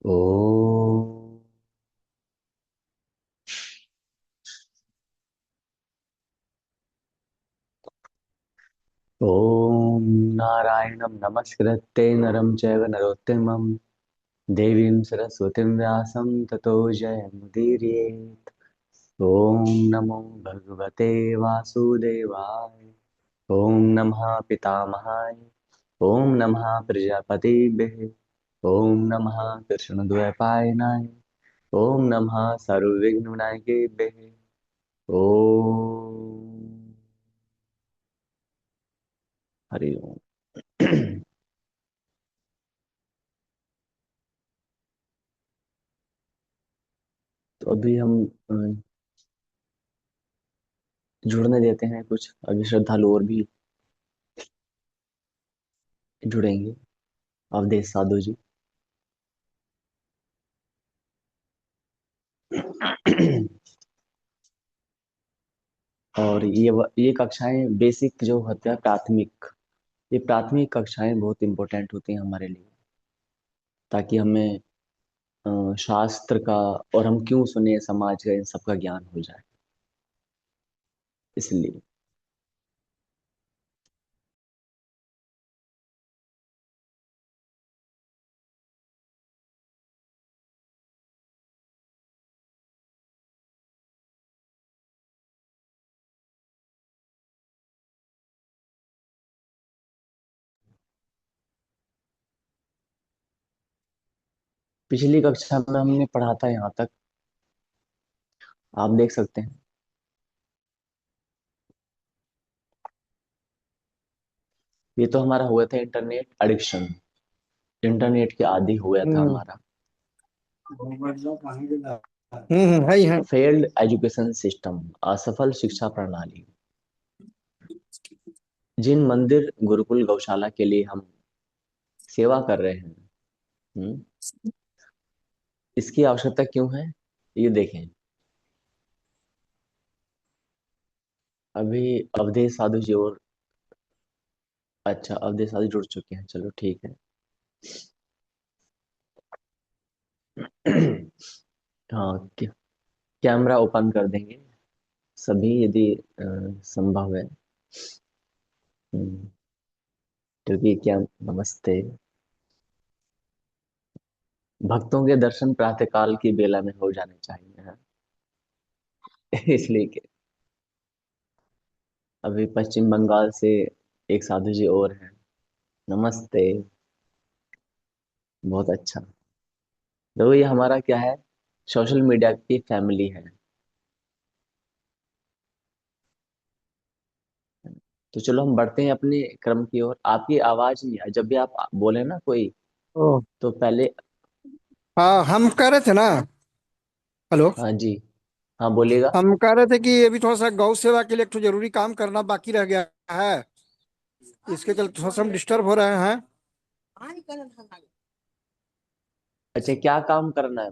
ओ ओम नारायणं नमस्कृत्य नरं चैव नरोत्तमं देवीं सरस्वतीं व्यासं ततो जयमुदीरयेत्। ओम नमो भगवते वासुदेवाय। ओम नमः पितामहाय। ओम नमः प्रजापतिभ्यः। ओम नमः कृष्णद्वैपायनाय। ओम नमः सर्वविघ्नविनायकेभ्यः। ओम हरि ओम। तो अभी हम जुड़ने देते हैं कुछ अभी श्रद्धालु और भी जुड़ेंगे। अवधेश साधु जी। और ये कक्षाएं बेसिक जो होते हैं प्राथमिक, ये प्राथमिक कक्षाएं बहुत इंपॉर्टेंट होती हैं हमारे लिए, ताकि हमें शास्त्र का और हम क्यों सुने समाज का इन सब का ज्ञान हो जाए, इसलिए। पिछली कक्षा में हमने पढ़ा था यहाँ तक, आप देख सकते हैं। ये तो हमारा हुआ था इंटरनेट एडिक्शन, इंटरनेट के आदी हुआ था हम्म हमारा। है ही है। फेल्ड एजुकेशन सिस्टम, असफल शिक्षा प्रणाली। जिन मंदिर गुरुकुल गौशाला के लिए हम सेवा कर रहे हैं, हम्म, इसकी आवश्यकता क्यों है, ये देखें। अभी अवधेश साधु जी और, अच्छा अवधेश साधु जुड़ चुके हैं, चलो ठीक है। हाँ, कैमरा ओपन कर देंगे सभी, यदि संभव है। हम्म, क्योंकि क्या, नमस्ते। भक्तों के दर्शन प्रातःकाल की बेला में हो जाने चाहिए, हाँ। इसलिए कि अभी पश्चिम बंगाल से एक साधु जी और हैं। नमस्ते। बहुत अच्छा। तो ये हमारा क्या है, सोशल मीडिया की फैमिली है। तो चलो हम बढ़ते हैं अपने क्रम की ओर। आपकी आवाज नहीं आई जब भी आप बोले ना कोई, ओ, तो पहले। हाँ, हम कह रहे थे ना। हेलो। हाँ जी। हाँ बोलिएगा। हम कह रहे थे कि अभी थोड़ा सा गौ सेवा के लिए एक ठो जरूरी काम करना बाकी रह गया है। इसके चलते थोड़ा सा हम डिस्टर्ब हो रहे हैं। अच्छा, क्या काम करना है?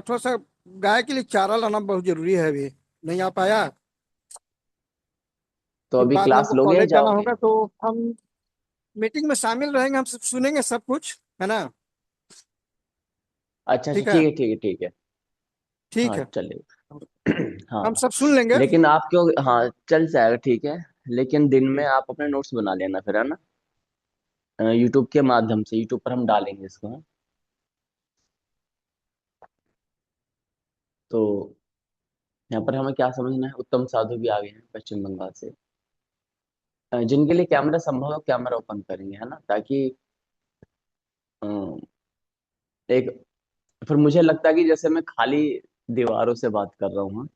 थोड़ा सा गाय के लिए चारा लाना बहुत जरूरी है, अभी नहीं आ पाया। तो फिर अभी बाद में क्लास हमको लोगे या कॉलेज जाना जाओगे? होगा, तो हम मीटिंग में शामिल रहेंगे, हम सब सुनेंगे सब कुछ, है ना। अच्छा अच्छा, ठीक है। ठीक है ठीक है ठीक है। ठीक हाँ है। चलेगा। हम हाँ। सब सुन लेंगे। लेकिन आप क्यों, हाँ चल जाएगा ठीक है। लेकिन दिन में आप अपने नोट्स बना लेना फिर, है ना। यूट्यूब के माध्यम से, यूट्यूब पर हम डालेंगे इसको, हाँ? तो यहाँ पर हमें क्या समझना है, उत्तम साधु भी आ गए हैं पश्चिम बंगाल से। जिनके लिए कैमरा संभव हो कैमरा ओपन करेंगे, है ना, ताकि अ, एक, फिर मुझे लगता है कि जैसे मैं खाली दीवारों से बात कर रहा हूँ, हाँ,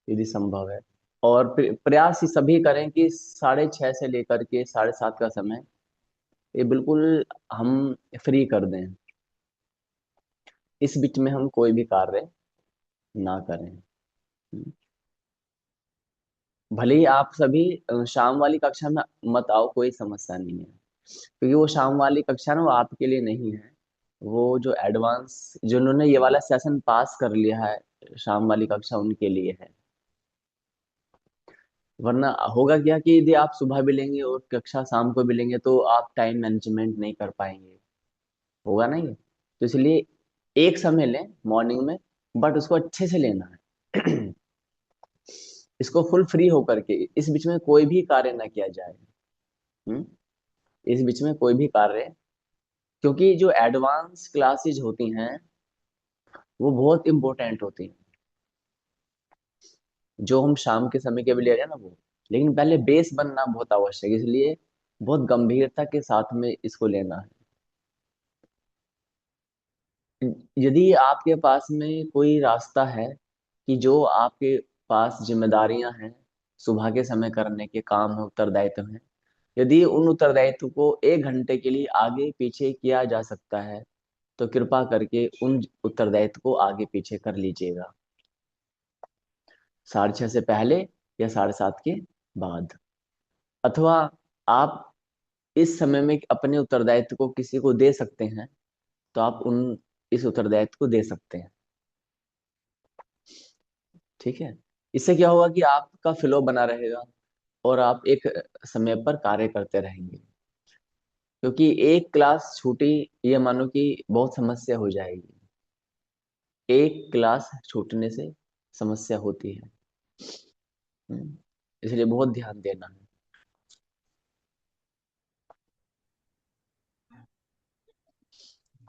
यदि संभव है। और प्रयास ही सभी करें कि 6:30 से लेकर के 7:30 का समय ये बिल्कुल हम फ्री कर दें। इस बीच में हम कोई भी कार्य ना करें। भले ही आप सभी शाम वाली कक्षा में मत आओ, कोई समस्या नहीं है, क्योंकि वो शाम वाली कक्षा ना वो आपके लिए नहीं है। वो जो एडवांस, जिन्होंने ये वाला सेशन पास कर लिया है, शाम वाली कक्षा उनके लिए है। वरना होगा क्या कि यदि आप सुबह भी लेंगे और कक्षा शाम को भी लेंगे तो आप टाइम मैनेजमेंट नहीं कर पाएंगे, होगा नहीं। तो इसलिए एक समय लें मॉर्निंग में, बट उसको अच्छे से लेना है। इसको फुल फ्री होकर के, इस बीच में कोई भी कार्य ना किया जाए। हम्म? इस बीच में कोई भी कार्य, क्योंकि जो एडवांस क्लासेज होती हैं वो बहुत इंपॉर्टेंट होती हैं, जो हम शाम के समय के भी ले रहे हैं ना वो। लेकिन पहले बेस बनना बहुत आवश्यक है, इसलिए बहुत गंभीरता के साथ में इसको लेना है। यदि आपके पास में कोई रास्ता है कि जो आपके पास जिम्मेदारियां हैं, सुबह के समय करने के काम है, उत्तरदायित्व हैं, यदि उन उत्तरदायित्व को 1 घंटे के लिए आगे पीछे किया जा सकता है, तो कृपा करके उन उत्तरदायित्व को आगे पीछे कर लीजिएगा। 6:30 से पहले या 7:30 के बाद। अथवा आप इस समय में अपने उत्तरदायित्व को किसी को दे सकते हैं, तो आप उन इस उत्तरदायित्व को दे सकते हैं। ठीक है। इससे क्या होगा कि आपका फ्लो बना रहेगा और आप एक समय पर कार्य करते रहेंगे। क्योंकि एक क्लास छूटी, ये मानो कि बहुत समस्या हो जाएगी। एक क्लास छूटने से समस्या होती है। हम्म, इसलिए बहुत ध्यान देना है।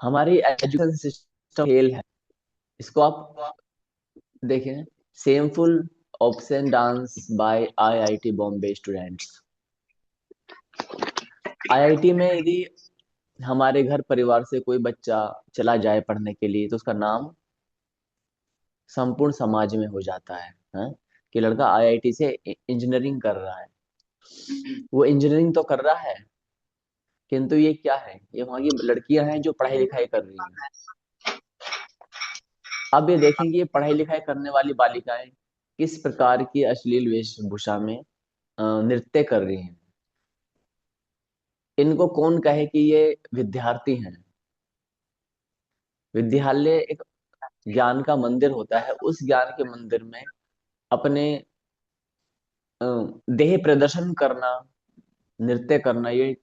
हमारी एजुकेशन सिस्टम फेल है। इसको आप देखें, shameful option dance bye IIT Bombay students. IIT में यदि हमारे घर परिवार से कोई बच्चा चला जाए पढ़ने के लिए, तो उसका नाम संपूर्ण समाज में हो जाता है, कि लड़का आईआईटी से इंजीनियरिंग कर रहा है। वो इंजीनियरिंग तो कर रहा है, किंतु ये क्या है, ये वहां की लड़कियां हैं जो पढ़ाई लिखाई कर रही हैं। अब ये देखेंगे ये पढ़ाई लिखाई करने वाली बालिकाएं किस प्रकार की अश्लील वेशभूषा में नृत्य कर रही हैं। इनको कौन कहे कि ये विद्यार्थी हैं। विद्यालय एक ज्ञान का मंदिर होता है, उस ज्ञान के मंदिर में अपने अ, देह प्रदर्शन करना, नृत्य करना, ये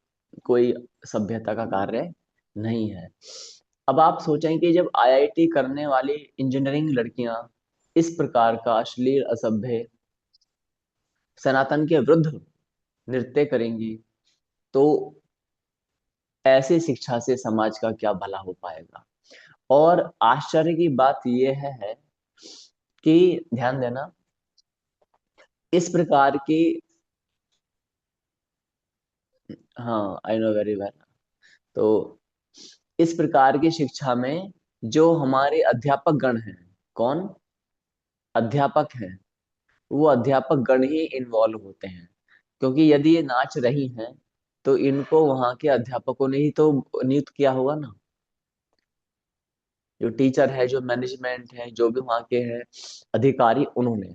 कोई सभ्यता का कार्य नहीं है। अब आप सोचें कि जब आईआईटी करने वाली इंजीनियरिंग लड़कियां इस प्रकार का अश्लील, असभ्य, सनातन के विरुद्ध नृत्य करेंगी, तो ऐसी शिक्षा से समाज का क्या भला हो पाएगा। और आश्चर्य की बात यह है कि, ध्यान देना, इस प्रकार की, हाँ आई नो वेरी वेल, तो इस प्रकार की शिक्षा में जो हमारे अध्यापक गण हैं, कौन अध्यापक हैं, वो अध्यापक गण ही इन्वॉल्व होते हैं। क्योंकि यदि ये नाच रही हैं, तो इनको वहां के अध्यापकों ने ही तो नियुक्त किया होगा ना। जो टीचर है, जो मैनेजमेंट है, जो भी वहां के हैं अधिकारी, उन्होंने।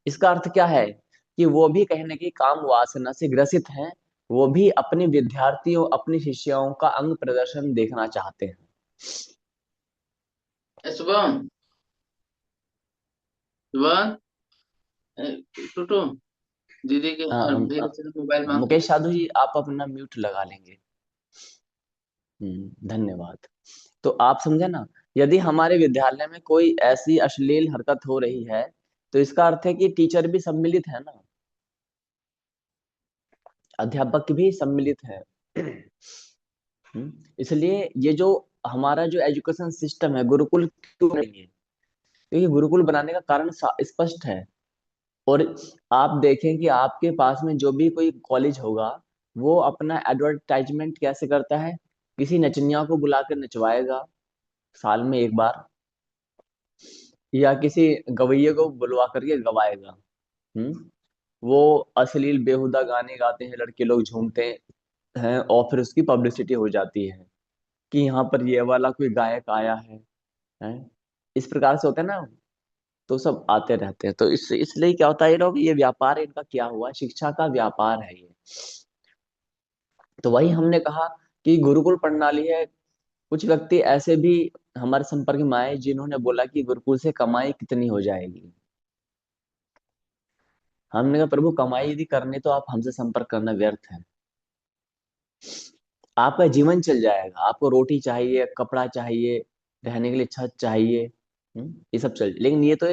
इसका अर्थ क्या है कि वो भी कहीं ना कहीं काम वासना से ग्रसित हैं। वो भी अपने विद्यार्थियों, अपनी शिष्याओं का अंग प्रदर्शन देखना चाहते हैं। शुभम, शुभम, टूटू, दीदी के हाँ, और भैया से मोबाइल मांग। मुकेश साधु जी, आप अपना म्यूट लगा लेंगे। धन्यवाद। तो आप समझे ना, यदि हमारे विद्यालय में कोई ऐसी अश्लील हरकत हो रही है, तो इसका अर्थ है कि टीचर भी सम्मिलित है ना, अध्यापक भी सम्मिलित है। इसलिए ये जो हमारा जो एजुकेशन सिस्टम है, गुरुकुल क्यों नहीं है, क्योंकि गुरुकुल बनाने का कारण स्पष्ट है। और आप देखें कि आपके पास में जो भी कोई कॉलेज होगा, वो अपना एडवर्टाइजमेंट कैसे करता है, किसी नचनिया को बुलाकर नचवाएगा साल में एक बार, या किसी गवैये को बुलवा करके गवाएगा। हम्म वो अश्लील बेहुदा गाने गाते हैं, लड़के लोग झूमते हैं, और फिर उसकी पब्लिसिटी हो जाती है कि यहाँ पर ये वाला कोई गायक आया है? इस प्रकार से होता है ना। तो सब आते रहते हैं, तो इसलिए क्या होता है, ये लोग, ये व्यापार इनका क्या हुआ, शिक्षा का व्यापार है ये। तो वही हमने कहा कि गुरुकुल प्रणाली है। कुछ व्यक्ति ऐसे भी हमारे संपर्क में आए जिन्होंने बोला कि गुरुकुल से कमाई कितनी हो जाएगी। हमने कहा प्रभु, कमाई यदि करनी तो आप हमसे संपर्क करना व्यर्थ है। आपका जीवन चल जाएगा, आपको रोटी चाहिए, कपड़ा चाहिए, रहने के लिए अच्छा चाहिए। ये सब चल, लेकिन ये तो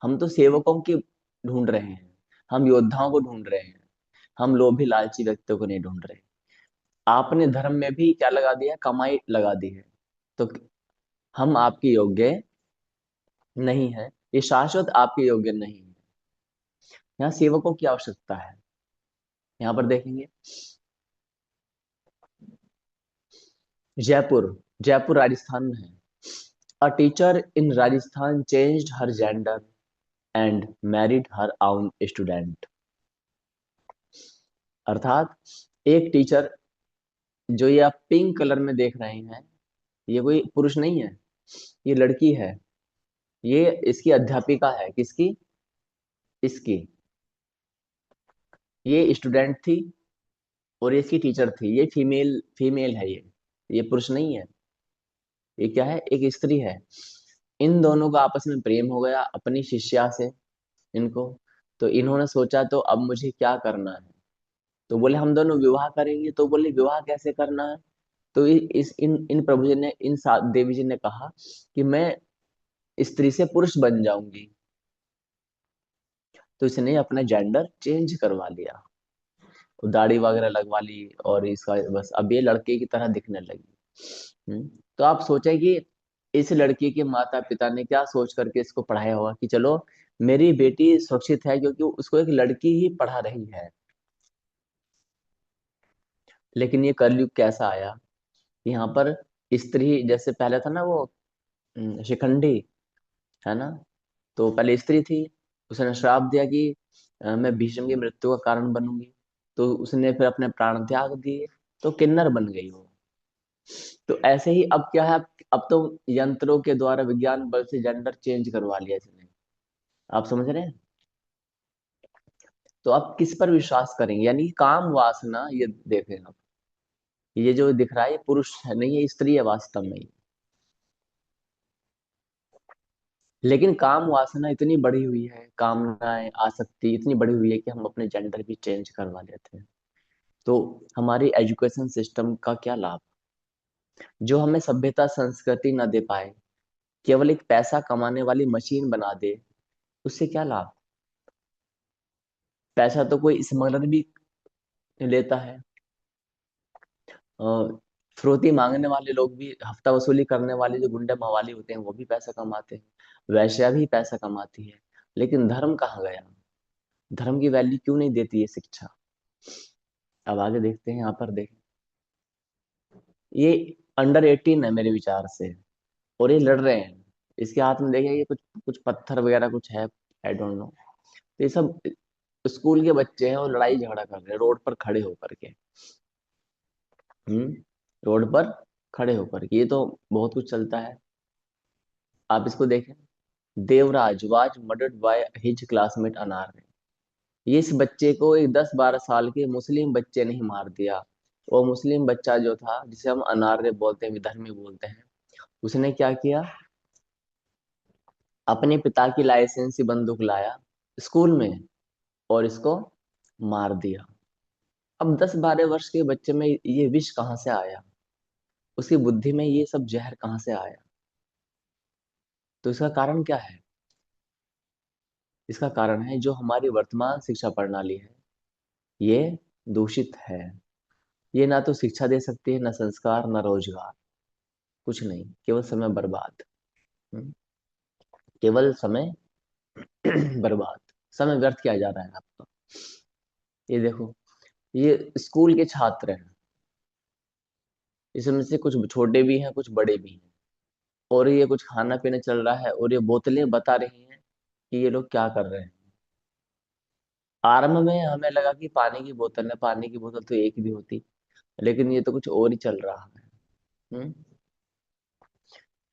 हम तो सेवकों की ढूंढ रहे हैं, हम योद्धाओं को ढूंढ रहे हैं, हम लोभी लालची व्यक्तियों को नहीं ढूंढ रहे। आपने धर्म में भी क्या लगा दिया, कमाई लगा दी है। तो हम आपके योग्य नहीं है, ये शाश्वत आपके योग्य नहीं है। यहाँ सेवकों की आवश्यकता है। यहाँ पर देखेंगे जयपुर, जयपुर राजस्थान में है। A teacher in Rajasthan changed her gender and married her own student. अर्थात एक टीचर, जो ये आप पिंक कलर में देख रहे हैं, ये कोई पुरुष नहीं है, ये लड़की है। ये इसकी अध्यापिका है, किसकी, इसकी। ये स्टूडेंट थी और ये इसकी टीचर थी। ये फीमेल फीमेल है, ये पुरुष नहीं है। ये क्या है, एक स्त्री है। इन दोनों का आपस में प्रेम हो गया अपनी शिष्या से, इनको। तो इन्होंने सोचा तो अब मुझे क्या करना है, तो बोले हम दोनों विवाह करेंगे। तो बोले विवाह कैसे करना है। तो इस इन इन प्रभु जी ने, इन देवी जी ने कहा कि मैं स्त्री से पुरुष बन जाऊंगी। तो इसने अपना जेंडर चेंज करवा लिया, तो दाढ़ी वगैरह लगवा ली, और इसका बस अब ये लड़के की तरह दिखने लगी। तो आप सोचे कि इस लड़की के माता पिता ने क्या सोच करके इसको पढ़ाया होगा कि चलो मेरी बेटी सुरक्षित है, क्योंकि उसको एक लड़की ही पढ़ा रही है। लेकिन ये कलयुग कैसा आया, यहाँ पर स्त्री, जैसे पहले था ना वो शिखंडी, है ना। तो पहले स्त्री थी, उसने श्राप दिया कि मैं भीष्म की मृत्यु का कारण बनूंगी। तो उसने फिर अपने प्राण त्याग दिए, तो किन्नर बन गई वो। तो ऐसे ही अब क्या है, अब तो यंत्रों के द्वारा विज्ञान बल से जेंडर चेंज करवा लिया इसने। आप समझ रहे हैं। तो आप किस पर विश्वास करेंगे, यानी काम वासना, ये देखें आप, ये जो दिख रहा है ये पुरुष है नहीं, ये स्त्री है वास्तव में। लेकिन काम वासना इतनी बढ़ी हुई है, कामनाएं आसक्ति इतनी बढ़ी हुई है कि हम अपने जेंडर भी चेंज करवा लेते हैं। तो हमारी एजुकेशन सिस्टम का क्या लाभ, जो हमें सभ्यता संस्कृति न दे पाए, केवल एक पैसा कमाने वाली मशीन बना दे, उससे क्या लाभ। पैसा तो कोई स्मगलर भी लेता है, फिरौती मांगने वाले लोग भी, हफ्ता वसूली करने वाले जो गुंडे मवाली होते हैं वो भी पैसा कमाते हैं, वैश्या भी पैसा कमाती है। लेकिन धर्म कहाँ गया, धर्म की वैल्यू क्यों नहीं देती है शिक्षा। अब आगे देखते हैं, यहाँ पर देखें, ये अंडर 18 है मेरे विचार से, और ये लड़ रहे हैं। इसके हाथ में देखें, ये कुछ कुछ पत्थर वगैरह कुछ है, आई डोंट नो। तो ये सब स्कूल के बच्चे हैं और लड़ाई झगड़ा कर रहे हैं रोड पर खड़े होकर के। हम्म रोड पर खड़े होकर के, ये तो बहुत कुछ चलता है। आप इसको देखें, Devraj was murdered by his classmate अनार। ये इस बच्चे को, एक 10-12 साल के मुस्लिम बच्चे ने ही मार दिया। वो मुस्लिम बच्चा जो था, जिसे हम अनार्य बोलते हैं, विधर्मी बोलते हैं, उसने क्या किया, अपने पिता की लाइसेंसी बंदूक लाया स्कूल में और इसको मार दिया। अब 10-12 वर्ष के बच्चे में ये विष कहाँ से आया, उसकी बुद्धि में ये सब जहर कहाँ से आया। तो इसका कारण क्या है, इसका कारण है जो हमारी वर्तमान शिक्षा प्रणाली है, ये दूषित है। ये ना तो शिक्षा दे सकती है, ना संस्कार, ना रोजगार, कुछ नहीं, केवल समय बर्बाद। हम्म, केवल समय बर्बाद, समय व्यर्थ किया जा रहा है आपका। ये देखो, ये स्कूल के छात्र हैं, इसमें से कुछ छोटे भी हैं कुछ बड़े भी हैं, और ये कुछ खाना पीना चल रहा है, और ये बोतलें बता रही हैं कि ये लोग क्या कर रहे हैं। आरंभ में हमें लगा कि पानी की बोतल है, पानी की बोतल तो एक भी होती, लेकिन ये तो कुछ और ही चल रहा है। हम्म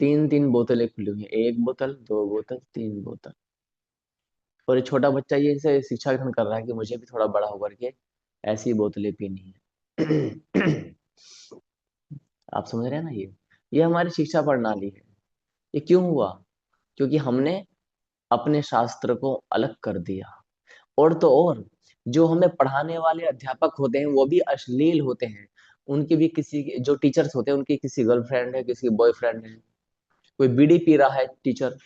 3-3 बोतलें खुली हुई हैं, एक बोतल, दो बोतल, तीन बोतल। और ये छोटा बच्चा ये इसे शिक्षा ग्रहण कर रहा है कि मुझे भी थोड़ा बड़ा होकर के ऐसी बोतलें पीनी है। आप समझ रहे हैं ना, ये हमारी शिक्षा प्रणाली है। ये क्यों हुआ, क्योंकि हमने अपने शास्त्र को अलग कर दिया। और तो और, जो हमें पढ़ाने वाले अध्यापक होते हैं वो भी अश्लील होते हैं। उनकी भी, किसी जो टीचर्स होते हैं उनकी किसी गर्लफ्रेंड है, किसी बॉयफ्रेंड है। कोई बीड़ी पी रहा है टीचर,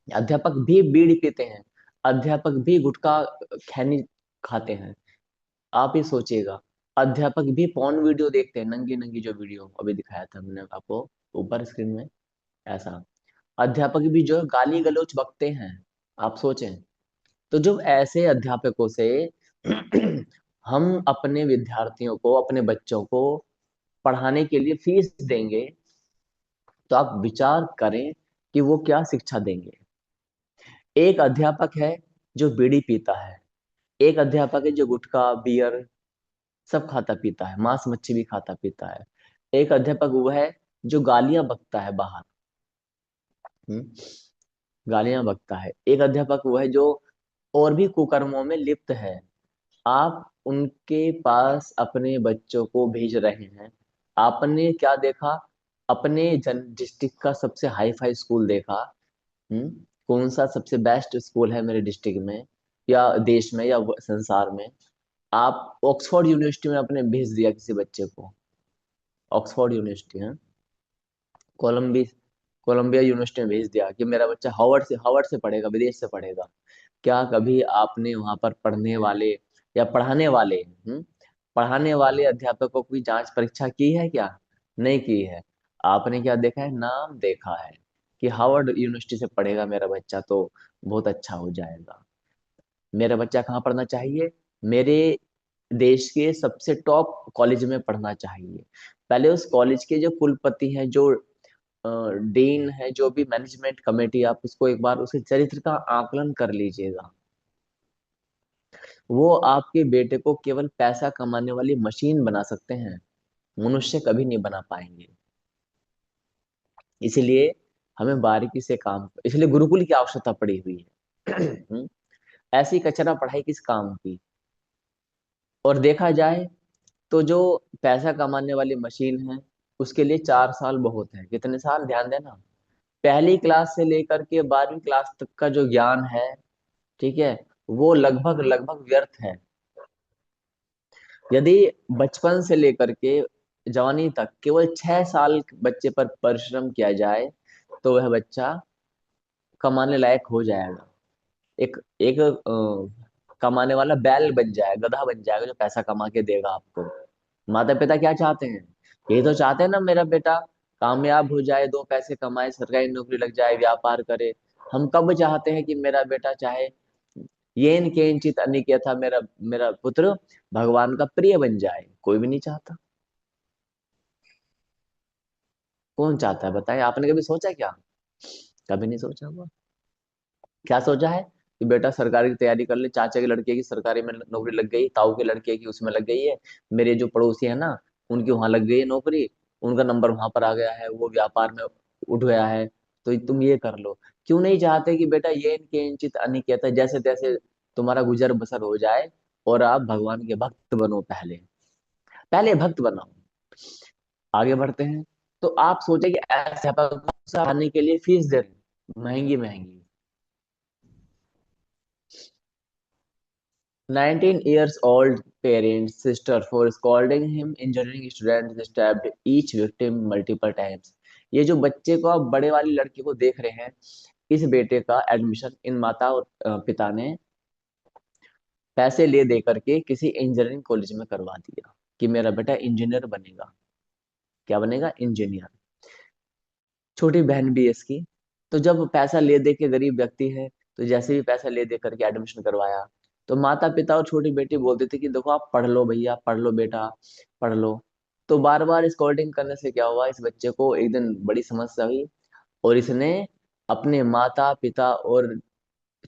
अध्यापक भी बीड़ी पीते हैं, अध्यापक भी गुटखा खैनी खाते हैं। आप ही सोचिएगा, अध्यापक भी पॉर्न वीडियो देखते हैं, नंगी नंगी जो वीडियो अभी दिखाया था मैंने आपको ऊपर स्क्रीन में, ऐसा। अध्यापक भी जो है गाली गलौज बकते हैं, आप सोचें। तो जब ऐसे अध्यापकों से हम अपने विद्यार्थियों को, अपने बच्चों को पढ़ाने के लिए फीस देंगे, तो आप विचार करें कि वो क्या शिक्षा देंगे। एक अध्यापक है जो बीड़ी पीता है, एक अध्यापक है जो गुटखा बियर सब खाता पीता है, मांस मच्छी भी खाता पीता है। एक अध्यापक वो है जो गालियां बकता है बाहर, गालियां बकता है। एक अध्यापक वो है जो और भी कुकर्मों में लिप्त है। आप उनके पास अपने बच्चों को भेज रहे हैं। आपने क्या देखा, अपने जन डिस्ट्रिक्ट का सबसे हाई फाई स्कूल देखा, हम्म कौन सा सबसे बेस्ट स्कूल है मेरे डिस्ट्रिक्ट में या देश में या संसार में। आप ऑक्सफोर्ड यूनिवर्सिटी में अपने भेज दिया किसी बच्चे को, ऑक्सफोर्ड यूनिवर्सिटी है, कोलंबी कोलंबिया यूनिवर्सिटी में भेज दिया कि मेरा बच्चा हार्वर्ड से पढ़ेगा, विदेश से पढ़ेगा। क्या कभी आपने वहां पर पढ़ने वाले या पढ़ाने वाले अध्यापकों की जांच परीक्षा की है क्या? नहीं की है। आपने क्या देखा है, नाम देखा है कि हार्वर्ड यूनिवर्सिटी से पढ़ेगा मेरा बच्चा तो बहुत अच्छा हो जाएगा। मेरा बच्चा कहाँ पढ़ना चाहिए? मेरे देश के सबसे टॉप कॉलेज में पढ़ना चाहिए। पहले उस कॉलेज के जो कुलपति हैं, जो डीन है, जो भी मैनेजमेंट कमेटी, आप उसको एक बार उसके चरित्र का आकलन कर लीजिएगा। वो आपके बेटे को केवल पैसा कमाने वाली मशीन बना सकते हैं, मनुष्य कभी नहीं बना पाएंगे। इसलिए हमें बारीकी से काम, इसलिए गुरुकुल की आवश्यकता पड़ी हुई है। ऐसी कचरा पढ़ाई किस काम की? और देखा जाए तो जो पैसा कमाने वाली मशीन है, उसके लिए 4 साल बहुत है। कितने साल, ध्यान देना। पहली क्लास से लेकर के 12वीं क्लास तक का जो ज्ञान है, ठीक है, वो लगभग लगभग व्यर्थ है। यदि बचपन से लेकर के जवानी तक केवल 6 साल बच्चे पर परिश्रम किया जाए, तो वह बच्चा कमाने लायक हो जाएगा। एक एक कमाने वाला बैल बन जाएगा, गधा बन जाएगा, जो पैसा कमा के देगा आपको। माता पिता क्या चाहते हैं? यही तो चाहते हैं ना, मेरा बेटा कामयाब हो जाए, 2 पैसे कमाए, सरकारी नौकरी लग जाए, व्यापार करे। हम कब चाहते हैं कि मेरा बेटा चाहे येन केनचित अनिकेत, मेरा मेरा पुत्र भगवान का प्रिय बन जाए? कोई भी नहीं चाहता। कौन चाहता है बताए? आपने कभी सोचा क्या? कभी नहीं सोचा होगा। क्या सोचा है कि बेटा सरकारी की तैयारी कर ले, चाचा की लड़के की सरकारी में नौकरी लग गई, ताऊ के लड़के की उसमें लग गई है, मेरे जो पड़ोसी है ना उनकी वहां लग गई है नौकरी, उनका नंबर वहां पर आ गया है, वो व्यापार में उठ गया है, तो तुम ये कर लो। क्यों नहीं चाहते कि बेटा ये इनके इंचित अनिकेत, जैसे तैसे तुम्हारा गुजर बसर हो जाए और आप भगवान के भक्त बनो? पहले पहले भक्त बनाओ। आगे बढ़ते हैं। तो आप सोचे कि ऐसे आने के लिए फीस दे रहे हैं, महंगी महंगी। 19 years old parents sister for scolding him, injuring students, stabbed each victim multiple times। ये जो बच्चे को, आप बड़े वाली लड़की को देख रहे हैं, इस बेटे का एडमिशन इन माता और पिता ने पैसे ले दे करके किसी इंजीनियरिंग कॉलेज में करवा दिया कि मेरा बेटा इंजीनियर बनेगा। क्या बनेगा? इंजीनियर। छोटी बहन भी है इसकी। तो जब पैसा ले दे के, गरीब व्यक्ति है, तो जैसे भी पैसा ले दे करके एडमिशन करवाया, तो माता पिता और छोटी बेटी बोलते थे कि देखो आप पढ़ लो भैया, पढ़ लो बेटा, पढ़ लो। तो बार बार स्कॉल्डिंग करने से क्या हुआ, इस बच्चे को एक दिन बड़ी समस्या हुई और इसने अपने माता पिता और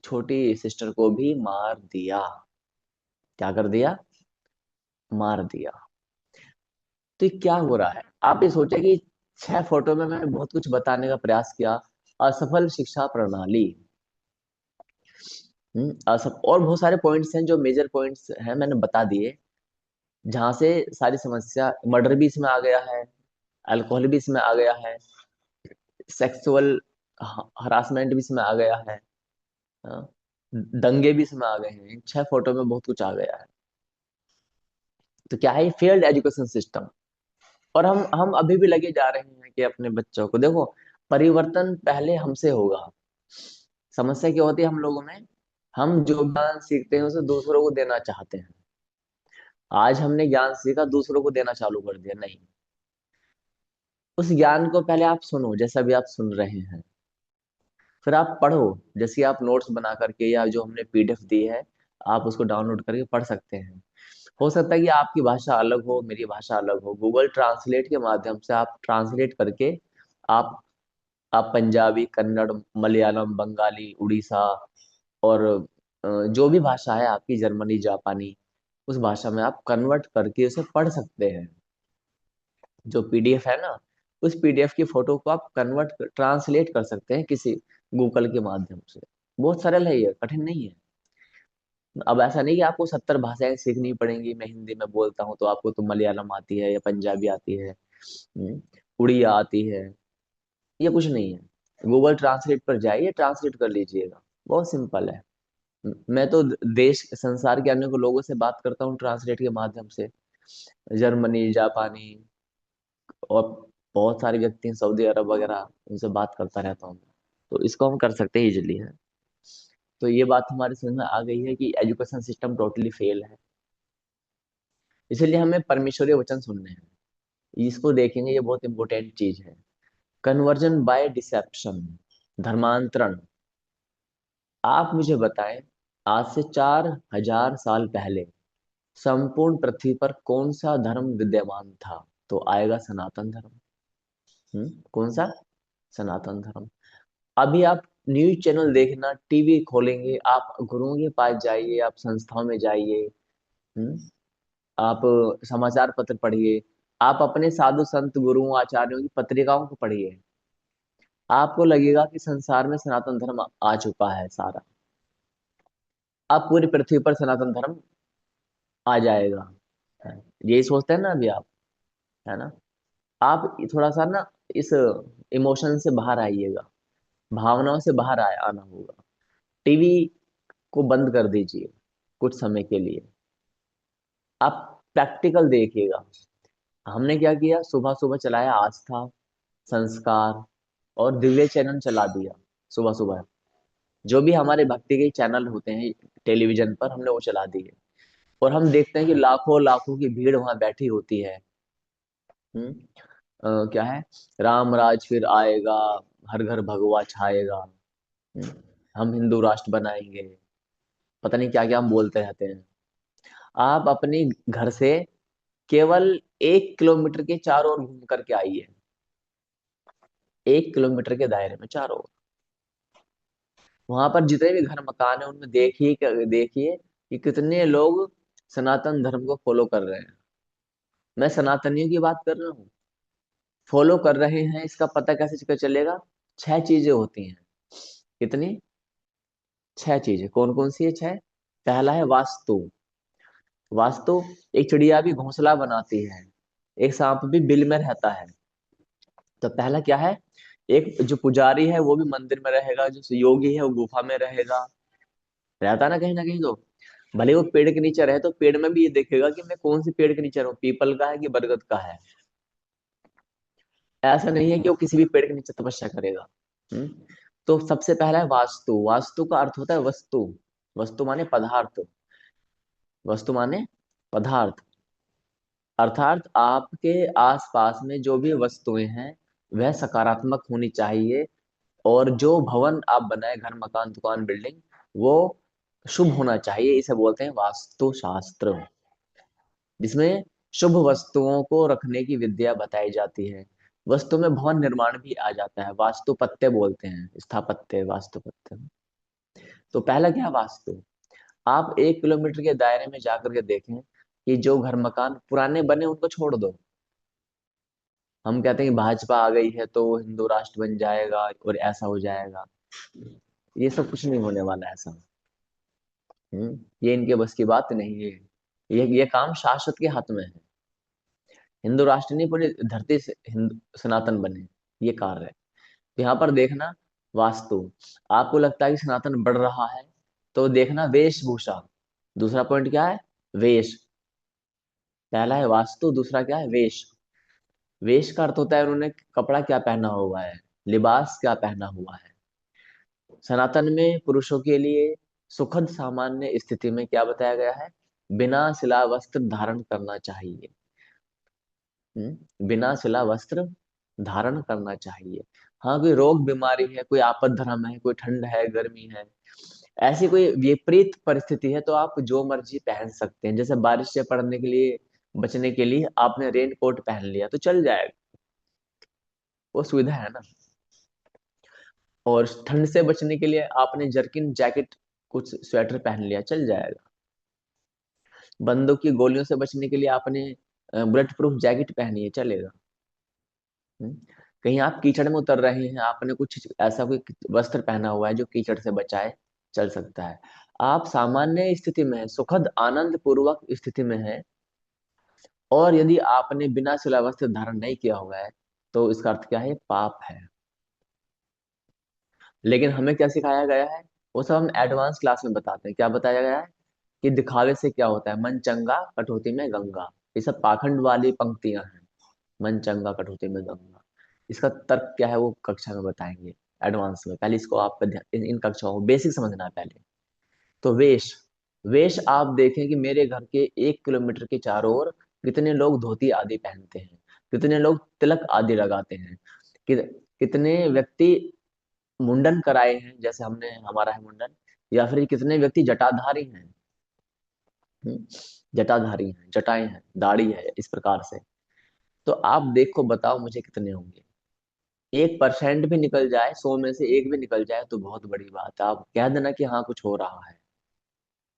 छोटी सिस्टर को भी मार दिया। क्या कर दिया? मार दिया। तो ये क्या हो रहा है? आप ये सोचे कि 6 फोटो में मैंने बहुत कुछ बताने का प्रयास किया। असफल शिक्षा प्रणाली, असफ और बहुत सारे पॉइंट्स हैं, जो मेजर पॉइंट्स हैं मैंने बता दिए, जहां से सारी समस्या, मर्डर भी इसमें आ गया है, अल्कोहल भी इसमें आ गया है, सेक्सुअल हरासमेंट भी इसमें आ गया है, हाँ, दंगे भी इसमें आ गए हैं। इन 6 फोटो में बहुत कुछ आ गया है। तो क्या है, फेल्ड एजुकेशन सिस्टम। और हम अभी भी लगे जा रहे हैं कि अपने बच्चों को देखो, परिवर्तन पहले हमसे होगा। समस्या क्या होती है हम लोगों में, हम जो ज्ञान सीखते हैं उसे दूसरों को देना चाहते हैं। आज हमने ज्ञान सीखा, दूसरों को देना चालू कर दिया, नहीं। उस ज्ञान को पहले आप सुनो, जैसा भी आप सुन रहे हैं, फिर आप पढ़ो। जैसे आप नोट्स बना करके या जो हमने पीडीएफ दी है, आप उसको डाउनलोड करके पढ़ सकते हैं। हो सकता है कि आपकी भाषा अलग हो, मेरी भाषा अलग हो, गूगल ट्रांसलेट के माध्यम से आप ट्रांसलेट करके आप आप पंजाबी, कन्नड़, मलयालम, बंगाली, उड़ीसा और जो भी भाषा है आपकी, जर्मनी, जापानी, उस भाषा में आप कन्वर्ट करके उसे पढ़ सकते हैं। जो पीडीएफ है ना, उस पीडीएफ की फोटो को आप कन्वर्ट ट्रांसलेट कर सकते हैं किसी गूगल के माध्यम से। बहुत सरल है, ये कठिन नहीं है। अब ऐसा नहीं कि आपको 70 भाषाएं सीखनी पड़ेंगी। मैं हिंदी में बोलता हूँ तो आपको तो मलयालम आती है या पंजाबी आती है, उड़िया आती है। ये कुछ नहीं है। गूगल ट्रांसलेट पर जाइए, ट्रांसलेट कर लीजिएगा, बहुत सिंपल है। मैं तो देश संसार के अन्य को लोगों से बात करता हूँ ट्रांसलेट के माध्यम से। जर्मनी, जापानी और बहुत सारे व्यक्ति हैं, सऊदी अरब वगैरह, उनसे बात करता रहता हूँ। तो इसको हम कर सकते हैं इजिली है। तो ये बात हमारे समझ में आ गई है कि एजुकेशन सिस्टम टोटली फेल है। इसलिए हमें परमेश्वरीय वचन सुनने हैं, इसको देखेंगे, ये बहुत इंपॉर्टेंट चीज है। कन्वर्जन बाय डिसेप्शन, धर्मांतरण। आप मुझे बताएं, आज से 4000 साल पहले संपूर्ण पृथ्वी पर कौन सा धर्म विद्यमान था? तो आएगा सनातन धर्म। कौन सा? सनातन धर्म। अभी आप न्यूज चैनल देखना, टीवी खोलेंगे, आप गुरुओं के पास जाइए, आप संस्थाओं में जाइए, हम्म, आप समाचार पत्र पढ़िए, आप अपने साधु संत गुरुओं आचार्यों की पत्रिकाओं को पढ़िए, आपको लगेगा कि संसार में सनातन धर्म आ चुका है सारा। अब पूरी पृथ्वी पर सनातन धर्म आ जाएगा। यही सोचते हैं ना अभी आप, है ना? आप थोड़ा सा ना इस इमोशन से बाहर आइएगा, भावनाओं से बाहर आना होगा। टीवी को बंद कर दीजिए कुछ समय के लिए, आप प्रैक्टिकल देखिएगा। हमने क्या किया, सुबह सुबह चलाया आस्था, संस्कार और दिव्य चैनल चला दिया। सुबह सुबह जो भी हमारे भक्ति के चैनल होते हैं टेलीविजन पर, हमने वो चला दिए। और हम देखते हैं कि लाखों लाखों की भीड़ वहां बैठी होती है। हम्म क्या है, राम राज फिर आएगा, हर घर भगवा छाएगा, हम्म, हम हिंदू राष्ट्र बनाएंगे, पता नहीं क्या क्या हम बोलते रहते हैं। आप अपने घर से केवल 1 किलोमीटर के चारों ओर घूम करके आइए, 1 किलोमीटर के दायरे में चारों ओर। वहां पर जितने भी घर मकान है उनमें देखिए देखिए कि कितने लोग सनातन धर्म को फॉलो कर रहे हैं। मैं सनातनियों की बात कर रहा हूँ, फॉलो कर रहे हैं। इसका पता कैसे चलेगा? 6 चीजें होती हैं। कितनी? 6 चीजें। कौन कौन सी है 6? पहला है वास्तु। वास्तु, एक चिड़िया भी घोंसला बनाती है, एक सांप भी बिल में रहता है। तो पहला क्या है, एक जो पुजारी है वो भी मंदिर में रहेगा, जो योगी है वो गुफा में रहेगा, रहता ना कहीं तो। भले वो पेड़ के नीचे रहे तो पेड़ में भी ये देखेगा कि मैं कौन से पेड़ के नीचे रहूं, पीपल का है कि बरगद का है। ऐसा नहीं है कि वो किसी भी पेड़ के नीचे तपस्या करेगा। हम्म तो सबसे पहला है वास्तु। वास्तु का अर्थ होता है वस्तु। वस्तु माने पदार्थ। वस्तु माने पदार्थ, अर्थात आपके आसपास में जो भी वस्तुएं हैं वह सकारात्मक होनी चाहिए। और जो भवन आप बनाए, घर, मकान, दुकान, बिल्डिंग, वो शुभ होना चाहिए। इसे बोलते हैं वास्तु शास्त्र, जिसमें शुभ वस्तुओं को रखने की विद्या बताई जाती है। वस्तु में भवन निर्माण भी आ जाता है, वास्तुपत्य बोलते हैं, स्थापत्य, वास्तुपत्य। तो पहला क्या है, वास्तु। आप 1 किलोमीटर के दायरे में जाकर के देखें कि जो घर मकान पुराने बने उनको छोड़ दो। हम कहते हैं कि भाजपा आ गई है तो हिंदू राष्ट्र बन जाएगा और ऐसा हो जाएगा। ये सब कुछ नहीं होने वाला है ऐसा। ये इनके बस की बात नहीं है। ये काम शाश्वत के हाथ में है। हिंदू राष्ट्र नहीं, पूरी धरती से हिंदू सनातन बने, ये कार्य है। तो यहाँ पर देखना, वास्तु। आपको लगता है कि सनातन बढ़ रहा है, तो देखना वेशभूषा। दूसरा पॉइंट क्या है? वेश। पहला है वास्तु, दूसरा क्या है? वेश। वेश का अर्थ होता है उन्होंने कपड़ा क्या पहना हुआ है, लिबास क्या पहना हुआ है। सनातन में पुरुषों के लिए सुखद सामान्य स्थिति में क्या बताया गया है, बिना सिला वस्त्र धारण करना चाहिए। बिना सिला वस्त्र धारण करना चाहिए। हाँ, कोई रोग बीमारी है, कोई आपद धर्म है, कोई ठंड है, गर्मी है, ऐसी कोई विपरीत परिस्थिति है तो आप जो मर्जी पहन सकते हैं। जैसे बारिश से पड़ने के लिए, बचने के लिए आपने रेन कोट पहन लिया तो चल जाएगा, वो सुविधा है ना। और ठंड से बचने के लिए आपने जर्किन जैकेट, कुछ स्वेटर पहन लिया, चल जाएगा। बंदूक की गोलियों से बचने के लिए आपने बुलेट प्रूफ जैकेट पहनी है, चलेगा। हम्म? कहीं आप कीचड़ में उतर रहे हैं, आपने कुछ ऐसा कोई वस्त्र पहना हुआ है जो कीचड़ से बचाए, चल सकता है। आप सामान्य स्थिति में है, सुखद आनंद पूर्वक स्थिति में है, और यदि आपने बिना सिला वस्त्र धारण नहीं किया हुआ है तो इसका अर्थ क्या है, पाप है। लेकिन हमें क्या सिखाया गया है, वो सब हम एडवांस क्लास में बताते हैं। क्या बताया गया है कि दिखावे से क्या होता है, मन चंगा कटौती में गंगा। ये सब पाखंड वाली पंक्तियां हैं, मन चंगा कटौती में गंगा। इसका तर्क क्या है वो कक्षा में बताएंगे, एडवांस में। पहले इसको आपका ध्यान, इन कक्षाओं को बेसिक समझना है पहले। तो वेश, वेश आप देखें कि मेरे घर के 1 किलोमीटर के चारों ओर कितने लोग धोती आदि पहनते हैं, कितने लोग तिलक आदि लगाते हैं, कितने व्यक्ति मुंडन कराए हैं, जैसे हमने, हमारा है मुंडन, या फिर कितने व्यक्ति जटाधारी हैं। हम्म, जटाधारी हैं, जटाएं हैं, दाढ़ी है, इस प्रकार से। तो आप देखो, बताओ मुझे कितने होंगे। 1% भी निकल जाए, 100 में से एक भी निकल जाए तो बहुत बड़ी बात है। आप कह देना कि हाँ कुछ हो रहा है,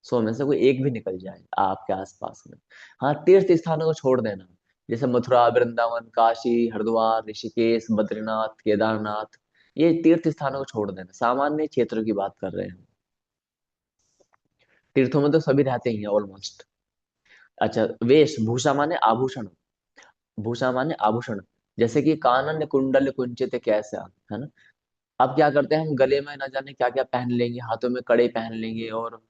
100 में से कोई एक भी निकल जाए आपके आसपास में। हाँ, तीर्थ स्थानों को छोड़ देना, जैसे मथुरा, वृंदावन, काशी, हरिद्वार, ऋषिकेश, बद्रीनाथ, केदारनाथ, ये तीर्थ स्थानों को छोड़ देना, सामान्य क्षेत्रों की बात कर रहे हैं। तीर्थों में तो सभी रहते ही हैं ऑलमोस्ट। अच्छा, वेशभूषा माने आभूषण, भूषा माने आभूषण, जैसे कि कानन कुंडल कुंचित कैसा, है ना। अब क्या करते हैं हम, गले में ना जाने क्या क्या पहन लेंगे, हाथों में कड़े पहन लेंगे, और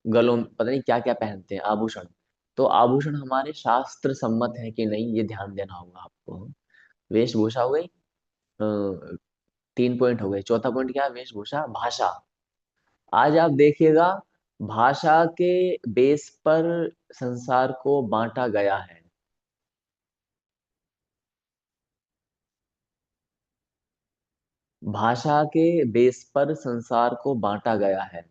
गलों में पता नहीं क्या क्या पहनते हैं आभूषण। तो आभूषण हमारे शास्त्र सम्मत है कि नहीं, ये ध्यान देना होगा आपको। वेशभूषा हो गई, 3 पॉइंट हो गए। चौथा पॉइंट क्या है, वेशभूषा भाषा। आज आप देखिएगा, भाषा के बेस पर संसार को बांटा गया है। भाषा के बेस पर संसार को बांटा गया है।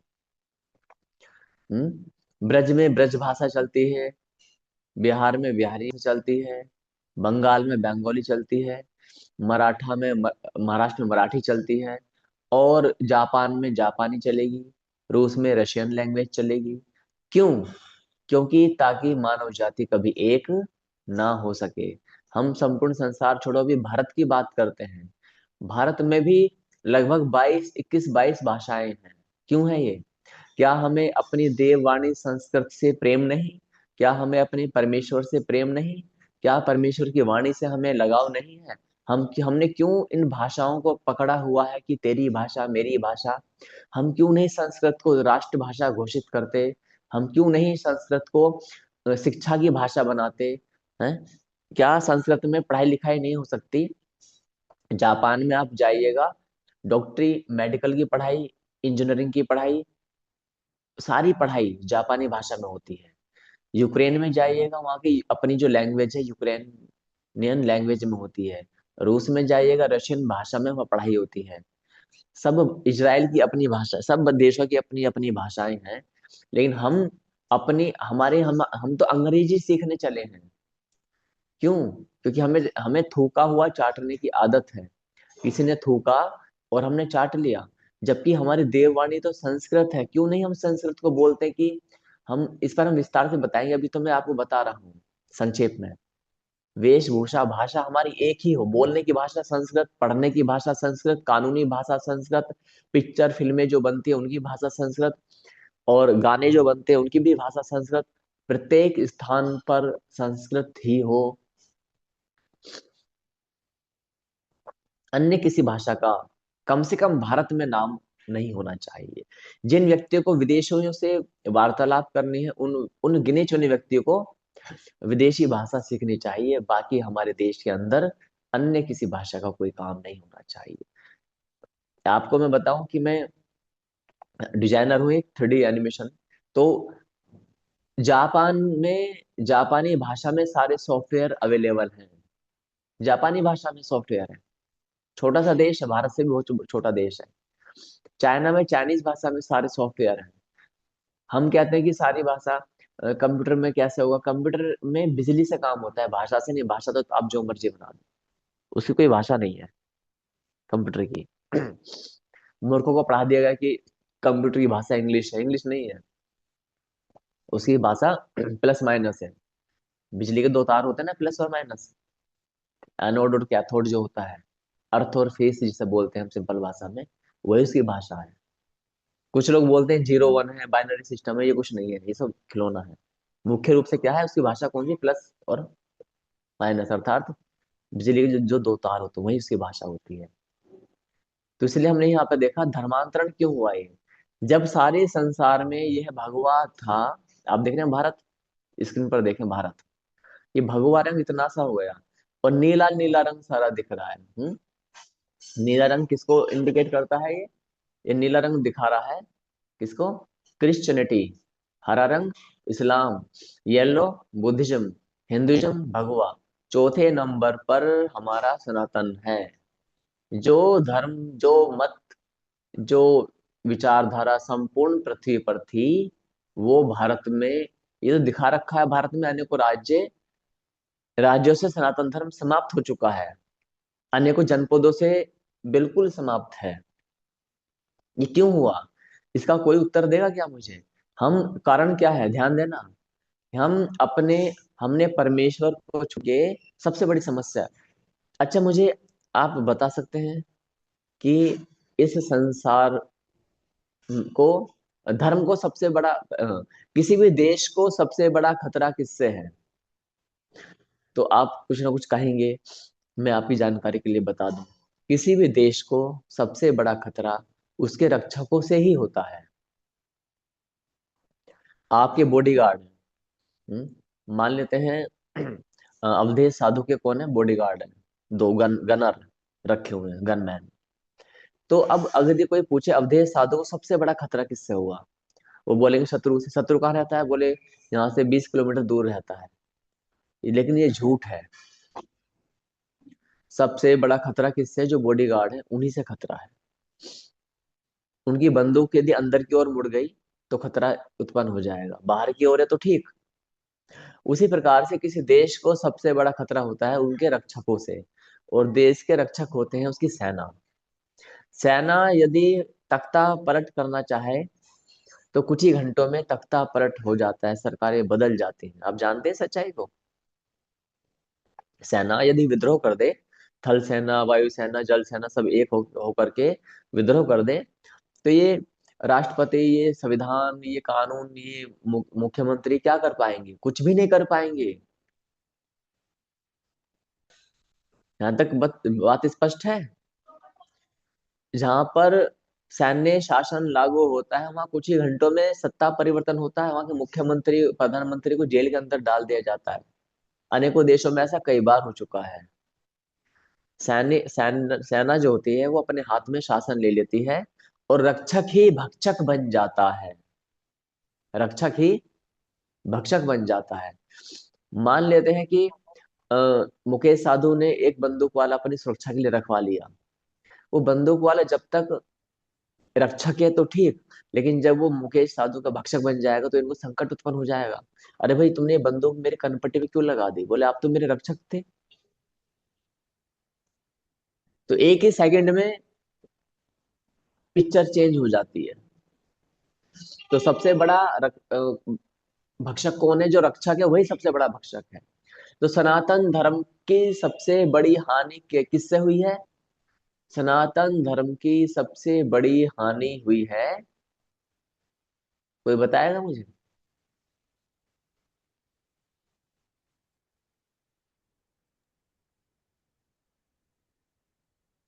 ब्रज में ब्रज भाषा चलती है, बिहार में बिहारी चलती है, बंगाल में बंगाली चलती है, मराठा में महाराष्ट्र में मराठी चलती है, और जापान में जापानी चलेगी, रूस में रशियन लैंग्वेज चलेगी। क्यों? क्योंकि ताकि मानव जाति कभी एक ना हो सके। हम संपूर्ण संसार छोड़ो, अभी भारत की बात करते हैं। भारत में भी लगभग 21 भाषाएं हैं। क्यों है ये? क्या हमें अपनी देववाणी संस्कृत से प्रेम नहीं? क्या हमें अपने परमेश्वर से प्रेम नहीं? क्या परमेश्वर की वाणी से हमें लगाव नहीं है? हमने क्यों इन भाषाओं को पकड़ा हुआ है कि तेरी भाषा मेरी भाषा? हम क्यों नहीं संस्कृत को राष्ट्रभाषा घोषित करते? हम क्यों नहीं संस्कृत को शिक्षा की भाषा बनाते हैं? क्या संस्कृत में पढ़ाई लिखाई नहीं हो सकती? जापान में आप जाइएगा, डॉक्टरी, मेडिकल की पढ़ाई, इंजीनियरिंग की पढ़ाई, सारी पढ़ाई जापानी भाषा में होती है। यूक्रेन में जाइएगा, वहाँ की अपनी जो लैंग्वेज है यूक्रेनियन लैंग्वेज में होती है। रूस में जाइएगा, रशियन भाषा में वह पढ़ाई होती है। सब इजराइल की अपनी भाषा, सब देशों की अपनी अपनी भाषाएं हैं। लेकिन हम अपनी हमारे हम तो अंग्रेजी सीखने चले हैं। क्यों? क्योंकि हमें हमें थूका हुआ चाटने की आदत है। किसी ने थूका और हमने चाट लिया। जबकि हमारी देववाणी तो संस्कृत है, क्यों नहीं हम संस्कृत को बोलते कि हम इस पर हम विस्तार से बताएंगे, अभी तो मैं आपको बता रहा हूँ संक्षेप में। वेशभूषा भाषा हमारी एक ही हो, बोलने की भाषा संस्कृत, पढ़ने की भाषा संस्कृत, कानूनी भाषा संस्कृत, पिक्चर फिल्में जो बनती है उनकी भाषा संस्कृत, और गाने जो बनते हैं उनकी भी भाषा संस्कृत। प्रत्येक स्थान पर संस्कृत ही हो, अन्य किसी भाषा का कम से कम भारत में नाम नहीं होना चाहिए। जिन व्यक्तियों को विदेशियों से वार्तालाप करनी है, उन उन गिने चुने व्यक्तियों को विदेशी भाषा सीखनी चाहिए। बाकी हमारे देश के अंदर अन्य किसी भाषा का कोई काम नहीं होना चाहिए। आपको मैं बताऊं कि मैं डिजाइनर हूँ एक 3D एनिमेशन। तो जापान में जापानी भाषा में सारे सॉफ्टवेयर अवेलेबल हैं। जापानी भाषा में सॉफ्टवेयर है। छोटा सा देश है, भारत से भी बहुत छोटा देश है। चाइना में चाइनीज भाषा में सारे सॉफ्टवेयर हैं। हम कहते हैं कि सारी भाषा कंप्यूटर में कैसे होगा? कंप्यूटर में बिजली से काम होता है, भाषा से नहीं। भाषा तो आप जो मर्जी बना दो, उसकी कोई भाषा नहीं है कंप्यूटर की। मूर्खों को पढ़ा दिया गया कि कंप्यूटर की भाषा इंग्लिश है। इंग्लिश नहीं है, उसकी भाषा प्लस माइनस है। बिजली के दो तार होते हैं ना, प्लस और माइनस। एनोड और कैथोड जो होता है, अर्थ और फेस जिसे बोलते हैं हम सिंपल भाषा में, वही उसकी भाषा है। कुछ लोग बोलते हैं 0 1 है, बाइनरी सिस्टम है। ये कुछ नहीं है, ये सब खिलौना है। मुख्य रूप से क्या है उसकी भाषा? कौन सी? प्लस और माइनस, अर्थात बिजली के जो दो तार होते हैं, वही उसकी भाषा होती है। तो इसलिए हमने यहाँ पे देखा धर्मांतरण क्यों हुआ ये। जब सारे संसार में यह भगवा था। आप देख रहे हैं भारत, स्क्रीन पर देखें भारत, ये भगवा रंग इतना सा हो गया और नीला नीला रंग सारा दिख रहा है। नीला रंग किसको इंडिकेट करता है? ये नीला रंग दिखा रहा है किसको? क्रिश्चियनिटी। हरा रंग इस्लाम, येलो बुद्धिज्म, हिंदुइज्म भगवा। चौथे नंबर पर हमारा सनातन है। जो धर्म, जो मत, जो विचारधारा संपूर्ण पृथ्वी पर थी, वो भारत में, ये तो दिखा रखा है, भारत में अनेकों राज्यों से सनातन धर्म समाप्त हो चुका है। अनेकों जनपदों से बिल्कुल समाप्त है। ये क्यों हुआ? इसका कोई उत्तर देगा क्या मुझे? हम, कारण क्या है, ध्यान देना। हम अपने हमने परमेश्वर को छुके, सबसे बड़ी समस्या। अच्छा, मुझे आप बता सकते हैं कि इस संसार को, धर्म को सबसे बड़ा किसी भी देश को सबसे बड़ा खतरा किससे है? तो आप कुछ ना कुछ कहेंगे, मैं आपकी जानकारी के लिए बता दूं। किसी भी देश को सबसे बड़ा खतरा उसके रक्षकों से ही होता है। आपके बॉडीगार्ड, मान लेते हैं अवधेश साधु के कौन है? बॉडीगार्ड है, दो गनर रखे हुए हैं, गनमैन। तो अब अगर यदि कोई पूछे अवधेश साधु को सबसे बड़ा खतरा किससे हुआ, वो बोलेंगे शत्रु से। शत्रु कहाँ रहता है? बोले यहाँ से 20 किलोमीटर दूर रहता है। लेकिन ये झूठ है। सबसे बड़ा खतरा किससे है? जो बॉडीगार्ड है उन्हीं से खतरा है। उनकी बंदूक यदि अंदर की ओर मुड़ गई तो खतरा उत्पन्न हो जाएगा, बाहर की ओर है तो ठीक। उसी प्रकार से किसी देश को सबसे बड़ा खतरा होता है उनके रक्षकों से। और देश के रक्षक होते हैं उसकी सेना। सेना यदि तख्ता पलट करना चाहे तो कुछ ही घंटों में तख्ता पलट हो जाता है, सरकारें बदल जाती हैं। आप जानते हैं सच्चाई को? सेना यदि विद्रोह कर दे, थल सेना, वायु सेना, जल सेना सब एक होकर के विद्रोह कर दे, तो ये राष्ट्रपति, ये संविधान, ये कानून, ये मुख्यमंत्री क्या कर पाएंगे? कुछ भी नहीं कर पाएंगे। यहाँ तक बात स्पष्ट है। जहां पर सैन्य शासन लागू होता है, वहां कुछ ही घंटों में सत्ता परिवर्तन होता है। वहां के मुख्यमंत्री, प्रधानमंत्री को जेल के अंदर डाल दिया जाता है। अनेकों देशों में ऐसा कई बार हो चुका है। सेना जो होती है वो अपने हाथ में शासन ले लेती है और रक्षक ही भक्षक बन जाता है। रक्षक ही भक्षक बन जाता है। मान लेते हैं कि अ, मुकेश साधु ने एक बंदूक वाला अपनी सुरक्षा के लिए रखवा लिया। वो बंदूक वाला जब तक रक्षक है तो ठीक, लेकिन जब वो मुकेश साधु का भक्षक बन जाएगा तो इनको संकट उत्पन्न हो जाएगा। अरे भाई, तुमने ये बंदूक मेरे कनपट्टी पे क्यों लगा दी? बोले आप तो मेरे रक्षक थे। तो एक ही सेकंड में पिक्चर चेंज हो जाती है। तो सबसे बड़ा भक्षक कौन है? जो रक्षक है वही सबसे बड़ा भक्षक है। तो सनातन धर्म की सबसे बड़ी हानि किससे हुई है? सनातन धर्म की सबसे बड़ी हानि हुई है, कोई बताएगा मुझे?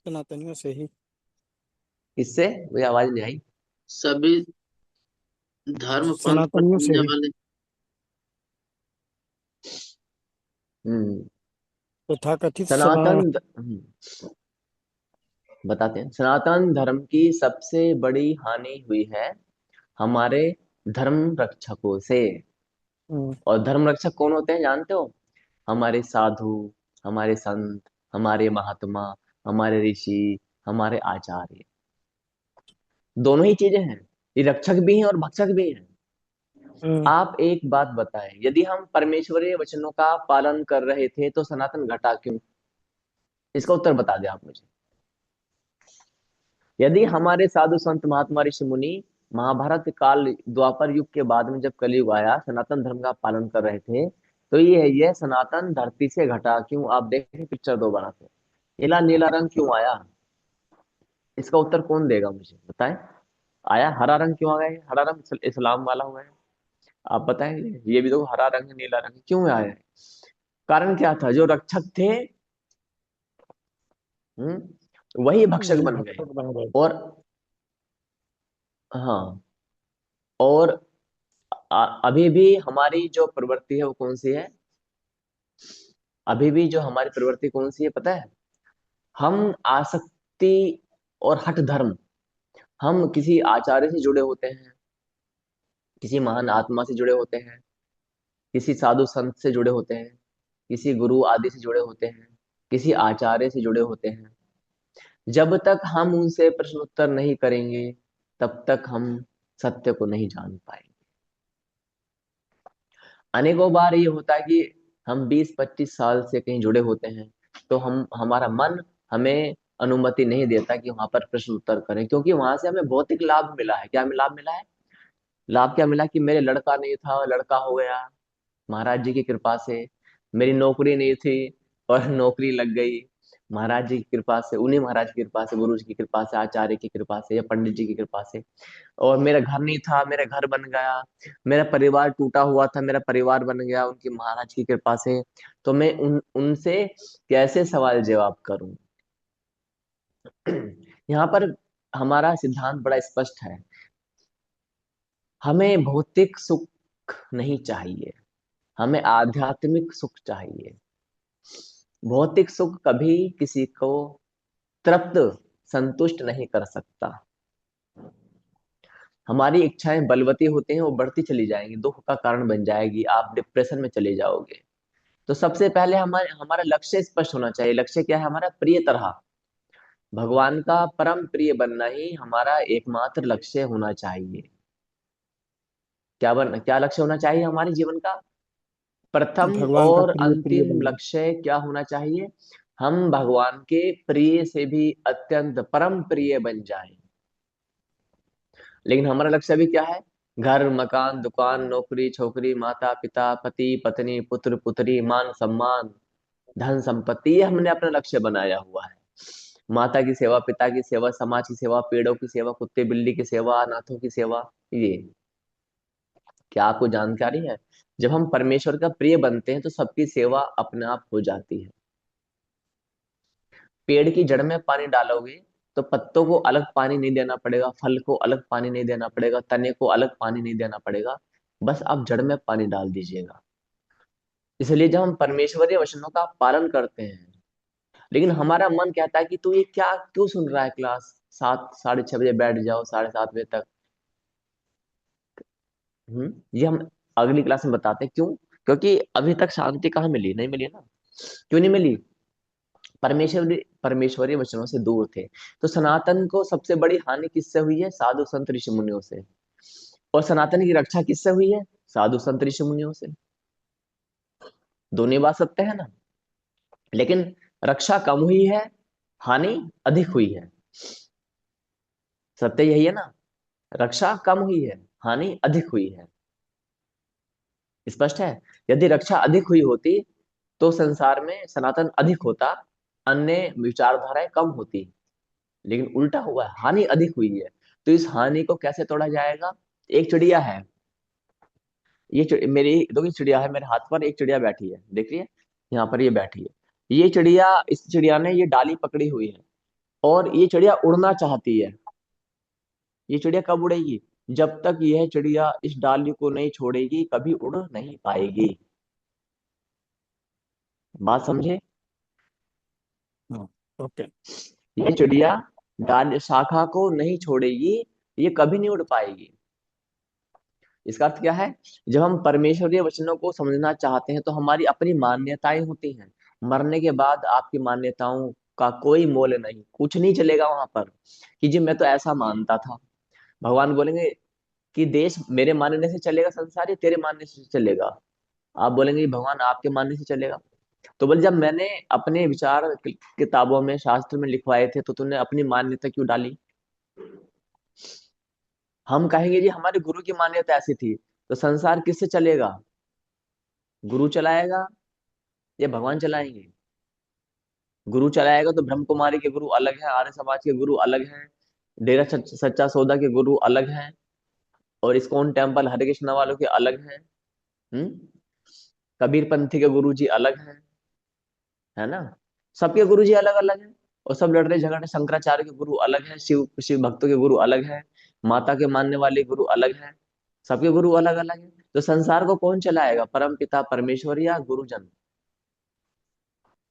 सनातनियों से ही। किससे? मुझे आवाज नहीं आई। सभी धर्म पंथ पर सनातनियों से चलने ही। वाले। तथाकथित सनातन बताते हैं। सनातन धर्म की सबसे बड़ी हानि हुई है हमारे धर्म रक्षकों से। हम्म, और धर्म रक्षक कौन होते हैं जानते हो? हमारे साधु, हमारे संत, हमारे महात्मा, हमारे ऋषि, हमारे आचार्य। दोनों ही चीजें हैं, ये रक्षक भी हैं और भक्षक भी हैं। हम्म, आप एक बात बताएं, यदि हम परमेश्वरीय वचनों का पालन कर रहे थे तो सनातन घटा क्यों? इसका उत्तर बता दें आप मुझे। यदि हमारे साधु संत महात्मा ऋषि मुनि महाभारत काल द्वापर युग के बाद में जब कलयुग आया सनातन धर्म का पालन कर रहे थे, तो ये सनातन धरती से घटा क्यों? आप देखें पिक्चर दो बना के, नीला नीला रंग क्यों आया? इसका उत्तर कौन देगा मुझे बताएं। आया हरा रंग क्यों आ गया? हरा रंग इस्लाम वाला हुआ है। आप बताएं, ये भी तो हरा रंग नीला रंग क्यों आया है? कारण क्या था? जो रक्षक थे, वही भक्षक वही बन गए। भक्षक बन गए। और हाँ, और अभी भी हमारी जो प्रवृत्ति है वो कौन सी है? अभी भी जो हमारी प्रवृत्ति कौन सी है पता है? हम आसक्ति और हठ धर्म, हम किसी आचार्य से जुड़े होते हैं, किसी महान आत्मा से जुड़े होते हैं, किसी साधु संत से जुड़े होते हैं, किसी गुरु आदि से जुड़े होते हैं, किसी आचार्य से जुड़े होते हैं। जब तक हम उनसे प्रश्न उत्तर नहीं करेंगे तब तक हम सत्य को नहीं जान पाएंगे। अनेकों बार ये होता है कि हम 20-25 साल से कहीं जुड़े होते हैं, तो हम हमारा मन हमें अनुमति नहीं देता कि वहां पर प्रश्न उत्तर करें, क्योंकि वहां से हमें भौतिक लाभ मिला है। क्या लाभ मिला है? लाभ क्या मिला कि मेरे लड़का नहीं था, लड़का हो गया महाराज जी की कृपा से। मेरी नौकरी नहीं थी और नौकरी लग गई महाराज जी की कृपा से, उन्हीं महाराज की कृपा से, गुरु जी की कृपा से, आचार्य की कृपा से या पंडित जी की कृपा से। और मेरा घर नहीं था, मेरा घर बन गया। मेरा परिवार टूटा हुआ था, मेरा परिवार बन गया उनकी महाराज की कृपा से। तो मैं उनसे कैसे सवाल जवाब करूं? यहाँ पर हमारा सिद्धांत बड़ा स्पष्ट है। हमें भौतिक सुख नहीं चाहिए, हमें आध्यात्मिक सुख चाहिए। भौतिक सुख कभी किसी को तृप्त, संतुष्ट नहीं कर सकता। हमारी इच्छाएं बलवती होती हैं, वो बढ़ती चली जाएंगी, दुख का कारण बन जाएगी, आप डिप्रेशन में चले जाओगे। तो सबसे पहले हमारे हमारा लक्ष्य स्पष्ट होना चाहिए। लक्ष्य क्या है हमारा? प्रिय तरह भगवान का परम प्रिय बनना ही हमारा एकमात्र लक्ष्य होना चाहिए। क्या लक्ष्य होना चाहिए हमारे जीवन का? प्रथम भगवान का और प्रिय प्रिय अंतिम बनना। लक्ष्य क्या होना चाहिए? हम भगवान के प्रिय से भी अत्यंत परम प्रिय बन जाएं। लेकिन हमारा लक्ष्य अभी क्या है? घर मकान दुकान नौकरी छोकरी माता पिता पति पत्नी पुत्र पुत्री मान सम्मान धन संपत्ति, ये हमने अपना लक्ष्य बनाया हुआ है। माता की सेवा, पिता की सेवा, समाज की सेवा, पेड़ों की सेवा, कुत्ते बिल्ली की सेवा, अनाथों की सेवा। ये क्या आपको जानकारी है? जब हम परमेश्वर का प्रिय बनते हैं तो सबकी सेवा अपने आप हो जाती है। पेड़ की जड़ में पानी डालोगे तो पत्तों को अलग पानी नहीं देना पड़ेगा, फल को अलग पानी नहीं देना पड़ेगा, तने को अलग पानी नहीं देना पड़ेगा। बस आप जड़ में पानी डाल दीजिएगा। इसलिए जब हम परमेश्वरीय वचनों का पालन करते हैं, लेकिन हमारा मन कहता है कि तू ये क्या क्यों सुन रहा है? क्लास 7, 6:30 बजे बैठ जाओ, 7:30 बजे तक। ये हम अगली क्लास में बताते हैं क्यों। क्योंकि अभी तक शांति कहाँ मिली? नहीं मिली ना। क्यों नहीं मिली? परमेश्वरी वचनों से दूर थे। तो सनातन को सबसे बड़ी हानि किससे हुई है? साधु संत ऋषि मुनियों से। और सनातन की रक्षा किससे हुई है? साधु संत ऋषि मुनियों से। दोनों ही बात सत्य है ना। लेकिन रक्षा कम हुई है, हानि अधिक हुई है। सत्य यही है ना। रक्षा कम हुई है, हानि अधिक हुई है। स्पष्ट है। यदि रक्षा अधिक हुई होती तो संसार में सनातन अधिक होता, अन्य विचारधाराएं कम होती। लेकिन उल्टा हुआ है, हानि अधिक हुई है। तो इस हानि को कैसे तोड़ा जाएगा? एक चिड़िया है, मेरी दो की चिड़िया है, मेरे हाथ पर एक चिड़िया बैठी है, देख रही है? यहाँ पर ये बैठी है। ये चिड़िया, इस चिड़िया ने ये डाली पकड़ी हुई है और ये चिड़िया उड़ना चाहती है। ये चिड़िया कब उड़ेगी? जब तक यह चिड़िया इस डाली को नहीं छोड़ेगी कभी उड़ नहीं पाएगी। बात समझे? हाँ, ओके। यह चिड़िया डाल शाखा को नहीं छोड़ेगी, ये कभी नहीं उड़ पाएगी। इसका अर्थ क्या है? जब हम परमेश्वरीय वचनों को समझना चाहते हैं तो हमारी अपनी मान्यताएं होती हैं। मरने के बाद आपकी मान्यताओं का कोई मोल नहीं, कुछ नहीं चलेगा वहां पर कि जी मैं तो ऐसा मानता था। भगवान बोलेंगे कि देश मेरे मानने से चलेगा, संसार ये तेरे मानने से चलेगा। आप बोलेंगे भगवान आपके मानने से चलेगा। तो बोले जब मैंने अपने विचार किताबों में शास्त्र में लिखवाए थे तो तूने अपनी मान्यता क्यों डाली? हम कहेंगे जी हमारे गुरु की मान्यता ऐसी थी। तो संसार किससे चलेगा? गुरु चलाएगा या भगवान चलाएंगे? गुरु चलाएगा तो ब्रह्म कुमारी के गुरु अलग है, आर्य समाज के गुरु अलग हैं, डेरा सच्चा सौदा के गुरु अलग हैं, और इस्कॉन टेम्पल हरे कृष्णा वालों के अलग हैं। हम्म। कबीर पंथी के गुरु जी अलग हैं, है ना। सबके गुरु जी अलग अलग हैं, और सब लड़ रहे झगड़ रहे। शंकराचार्य के गुरु अलग हैं, शिव शिव भक्तों के गुरु अलग हैं, माता के मानने वाले गुरु अलग हैं। सबके गुरु अलग अलग हैं। तो संसार को कौन चलाएगा? परम पिता परमेश्वर या गुरुजन?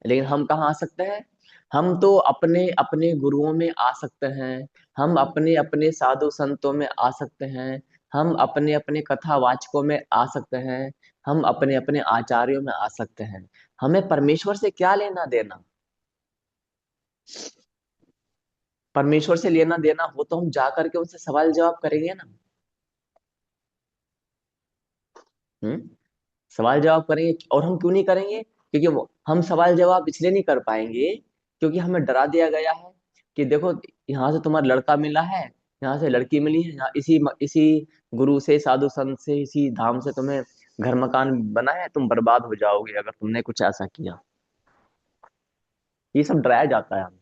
लेकिन हम कहाँ आ सकते हैं? हम तो अपने अपने गुरुओं में आ सकते हैं, हम अपने अपने साधु संतों में आ सकते हैं, हम अपने अपने कथावाचकों में आ सकते हैं, हम अपने अपने आचार्यों में आ सकते हैं। हमें परमेश्वर से क्या लेना देना? परमेश्वर से लेना देना हो तो हम जा करके उनसे सवाल जवाब करेंगे ना। हम्म। सवाल जवाब करेंगे। और हम क्यों नहीं करेंगे? क्योंकि हम सवाल जवाब इसलिए नहीं कर पाएंगे क्योंकि हमें डरा दिया गया है कि देखो यहाँ से तुम्हारा लड़का मिला है, यहाँ से लड़की मिली है, यहाँ इसी इसी गुरु से साधु संत से इसी धाम से तुम्हें घर मकान बना है, तुम बर्बाद हो जाओगे अगर तुमने कुछ ऐसा किया। ये सब डराया जाता है हमें।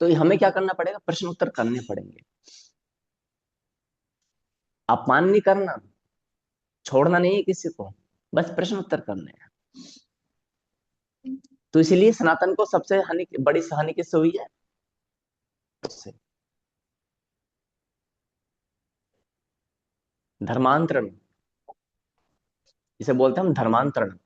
तो हमें क्या करना पड़ेगा? प्रश्न उत्तर करने पड़ेंगे। अपमान नहीं करना, छोड़ना नहीं है किसी को, बस प्रश्न उत्तर करने हैं। तो इसीलिए सनातन को सबसे हानि बड़ी हानि किससे हुई है? उससे। धर्मांतरण, इसे बोलते हैं हम धर्मांतरण।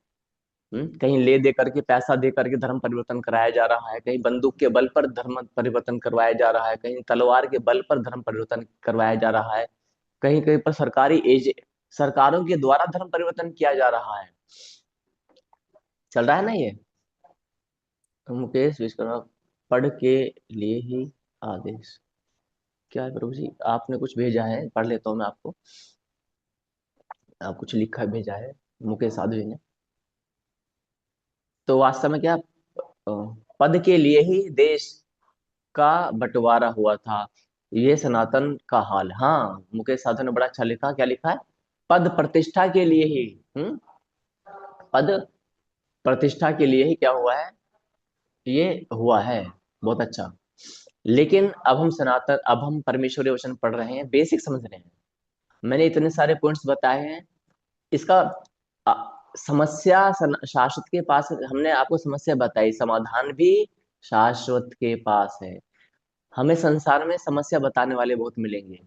कहीं ले दे करके पैसा दे करके धर्म परिवर्तन कराया जा रहा है, कहीं बंदूक के बल पर धर्म परिवर्तन करवाया जा रहा है, कहीं तलवार के बल पर धर्म परिवर्तन करवाया जा रहा है, कहीं कहीं पर सरकारी एज सरकारों के द्वारा धर्म परिवर्तन किया जा रहा है। चल रहा है ना ये। तो मुकेश विश्वकर्मा पढ़ के लिए ही आदेश। क्या है प्रभु जी? आपने कुछ भेजा है, पढ़ लेता हूँ मैं आपको। आप कुछ लिखा भेजा है मुकेश साधु जी ने। तो वास्तव में क्या, पद के लिए ही देश का बंटवारा हुआ था, ये सनातन का हाल। हाँ, मुकेश साधु ने बड़ा अच्छा लिखा। क्या लिखा है? पद प्रतिष्ठा के लिए ही। हम्म। पद प्रतिष्ठा के लिए ही क्या हुआ है? ये हुआ है। बहुत अच्छा। लेकिन अब हम परमेश्वरीय वचन पढ़ रहे हैं, बेसिक समझ रहे हैं। मैंने इतने सारे पॉइंट्स बताए हैं। इसका अ, समस्या शाश्वत के पास, हमने आपको समस्या बताई, समाधान भी शाश्वत के पास है। हमें संसार में समस्या बताने वाले बहुत मिलेंगे,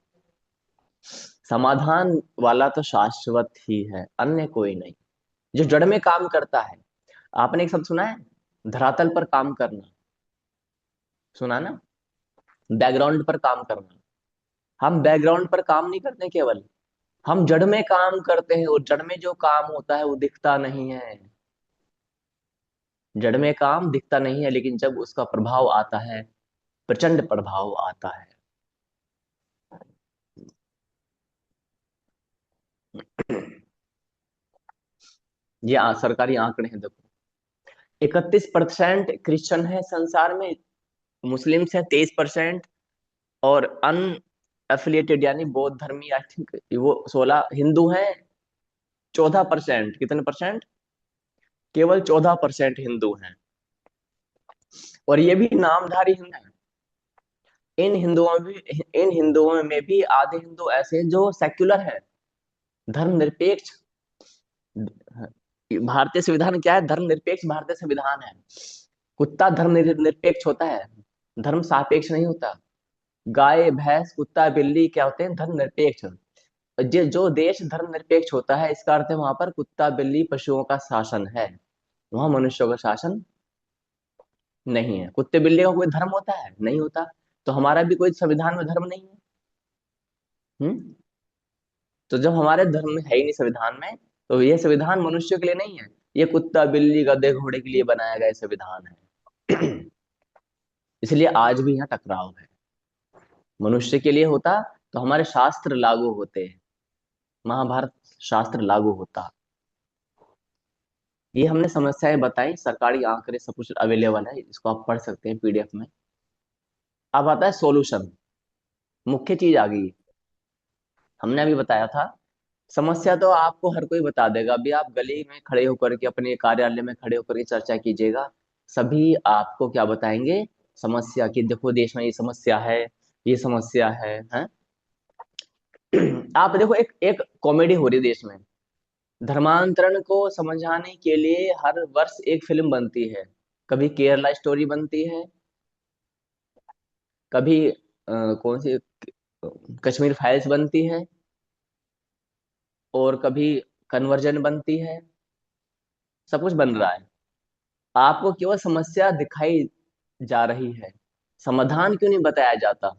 समाधान वाला तो शाश्वत ही है, अन्य कोई नहीं। जो जड़ में काम करता है। आपने एक शब्द सुना है, धरातल पर काम करना? सुना ना? बैकग्राउंड पर काम करना। हम बैकग्राउंड पर काम नहीं करते केवल, हम जड़ में काम करते हैं, और जड़ में जो काम होता है वो दिखता नहीं है। जड़ में काम दिखता नहीं है, लेकिन जब उसका प्रभाव आता है, प्रचंड प्रभाव आता है। ये सरकारी आंकड़े हैं, देखो। 31% क्रिश्चियन है संसार में, मुस्लिम्स है 23%, और अन एफिलिएटेड यानी बौद्ध धर्मी आई थिंक वो 16, हिंदू हैं 14%। कितने परसेंट? केवल 14% हिंदू हैं। और ये भी नामधारी हिंदू हैं। इन हिंदुओं में भी आधे हिंदू ऐसे हैं जो सेक्युलर है, धर्मनिरपेक्ष। भारतीय संविधान क्या है? धर्मनिरपेक्ष भारतीय संविधान है। कुत्ता धर्म निरपेक्ष होता है, धर्म सापेक्ष नहीं होता। गाय भैंस कुत्ता बिल्ली क्या होते हैं? धर्मनिरपेक्ष। जो देश धर्मनिरपेक्ष होता है, इसका अर्थ है वहां पर कुत्ता बिल्ली पशुओं का शासन है, वहां मनुष्यों का शासन नहीं है। कुत्ते बिल्ली का कोई धर्म होता है? नहीं होता। तो हमारा भी कोई संविधान में धर्म नहीं है। हम्म। तो जब हमारे धर्म में है ही नहीं संविधान में, तो ये संविधान मनुष्य के लिए नहीं है, ये कुत्ता बिल्ली गधे घोड़े के लिए बनाया गया संविधान है। इसलिए आज भी यहाँ टकराव है। मनुष्य के लिए होता तो हमारे शास्त्र लागू होते, महाभारत शास्त्र लागू होता। ये हमने समस्याएं बताई, सरकारी आंकड़े सब कुछ अवेलेबल है, इसको आप पढ़ सकते हैं पीडीएफ में। अब आता है सॉल्यूशन। मुख्य चीज आ गई। हमने अभी बताया था, समस्या तो आपको हर कोई बता देगा। अभी आप गली में खड़े होकर के, अपने कार्यालय में खड़े होकर के चर्चा कीजिएगा, सभी आपको क्या बताएंगे? समस्या की, देखो देश में ये समस्या है, ये समस्या है? आप देखो, एक एक कॉमेडी हो रही है देश में। धर्मांतरण को समझाने के लिए हर वर्ष एक फिल्म बनती है। कभी केरला स्टोरी बनती है, कभी कौन सी कश्मीर फाइल्स बनती है, और कभी कन्वर्जन बनती है। सब कुछ बन रहा है, आपको केवल समस्या दिखाई जा रही है, समाधान क्यों नहीं बताया जाता?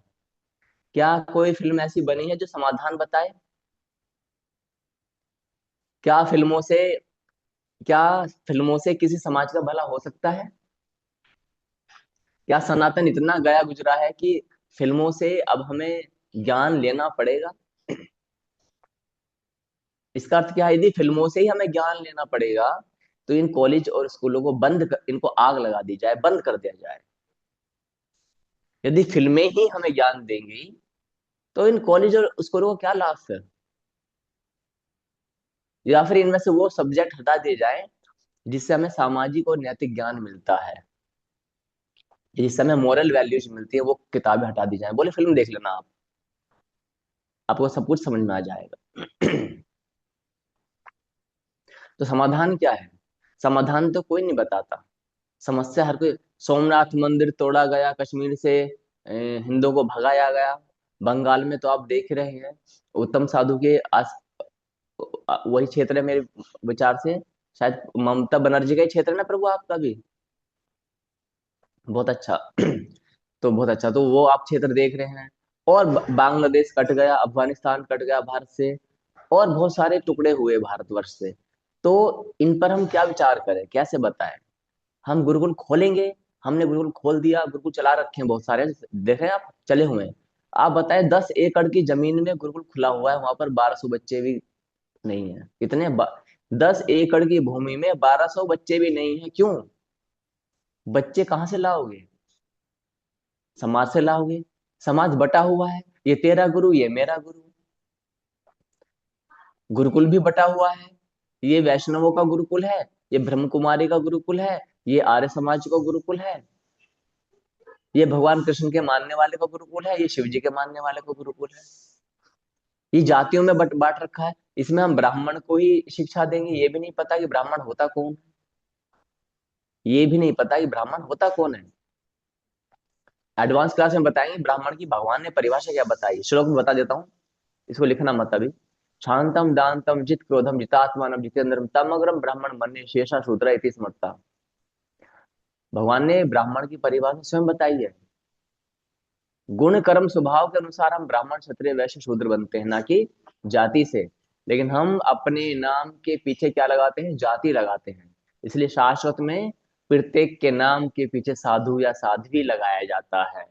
क्या कोई फिल्म ऐसी बनी है जो समाधान बताए? क्या फिल्मों से क्या फिल्मों से किसी समाज का भला हो सकता है? क्या सनातन इतना गया गुजरा है कि फिल्मों से अब हमें ज्ञान लेना पड़ेगा? इसका अर्थ क्या है? यदि फिल्मों से ही हमें ज्ञान लेना पड़ेगा, तो इन कॉलेज और स्कूलों को इनको आग लगा दी जाए, बंद कर दिया जाए। यदि फिल्में ही हमें ज्ञान देंगी, तो इन कॉलेज और स्कूलों को क्या लाभ फिर? या फिर इनमें से वो सब्जेक्ट हटा दिए जाए जिससे हमें सामाजिक और नैतिक ज्ञान मिलता है, जिससे हमें मॉरल वैल्यूज मिलती है, वो किताबें हटा दी जाए, बोले फिल्म देख लेना आप, आपको सब कुछ समझ में आ जाएगा। तो समाधान क्या है? समाधान तो कोई नहीं बताता। समस्या हर कोई, सोमनाथ मंदिर तोड़ा गया कश्मीर से, हिंदुओं को भगाया गया। बंगाल में तो आप देख रहे हैं, उत्तम साधु के आस वही क्षेत्र है मेरे विचार से, शायद ममता बनर्जी का ही क्षेत्र है ना प्रभु आपका भी। बहुत अच्छा। तो बहुत अच्छा, तो वो आप क्षेत्र देख रहे हैं। और बांग्लादेश कट गया, अफगानिस्तान कट गया भारत से, और बहुत सारे टुकड़े हुए भारतवर्ष से। तो इन पर हम क्या विचार करें, कैसे बताएं? हम गुरुकुल खोलेंगे, हमने गुरुकुल खोल दिया, गुरुकुल चला रखे हैं बहुत सारे, देख रहे हैं आप चले हुए हैं। आप बताएं, 10 एकड़ की जमीन में गुरुकुल खुला हुआ है, वहां पर 1200 बच्चे भी नहीं है। कितने 10 एकड़ की भूमि में 1200 बच्चे भी नहीं है, क्यों? बच्चे कहाँ से लाओगे? समाज से लाओगे। समाज बटा हुआ है, ये तेरा गुरु, ये मेरा गुरु। गुरुकुल भी बटा हुआ है, ये वैष्णवों का गुरुकुल है, ये ब्रह्म कुमारी का गुरुकुल है, ये आर्य समाज का गुरुकुल है, ये भगवान कृष्ण के मानने वाले का गुरुकुल है, ये शिव जी के मानने वाले का गुरुकुल है। ये जातियों में बांट रखा है। इसमें हम ब्राह्मण को ही शिक्षा देंगे, ये भी नहीं पता कि ब्राह्मण होता कौन है, ये भी नहीं पता कि ब्राह्मण होता कौन है। एडवांस क्लास में बताएंगे ब्राह्मण की भगवान ने परिभाषा क्या बताई, श्लोक में बता देता हूँ, इसको लिखना मत अभी। शांतम दांतम जित क्रोधम जितात्मानम जितेंद्रम तमग्रम ब्राह्मण मन्य शेषा शूद्र इति स्मृता। भगवान ने ब्राह्मण की परिभाषा स्वयं बताई है। गुण कर्म स्वभाव के अनुसार हम ब्राह्मण क्षत्रिय वैश्य शूद्र बनते हैं, ना कि जाति से। लेकिन हम अपने नाम के पीछे क्या लगाते हैं? जाति लगाते हैं। इसलिए शाश्वत में प्रत्येक के नाम के पीछे साधु या साध्वी लगाया जाता है।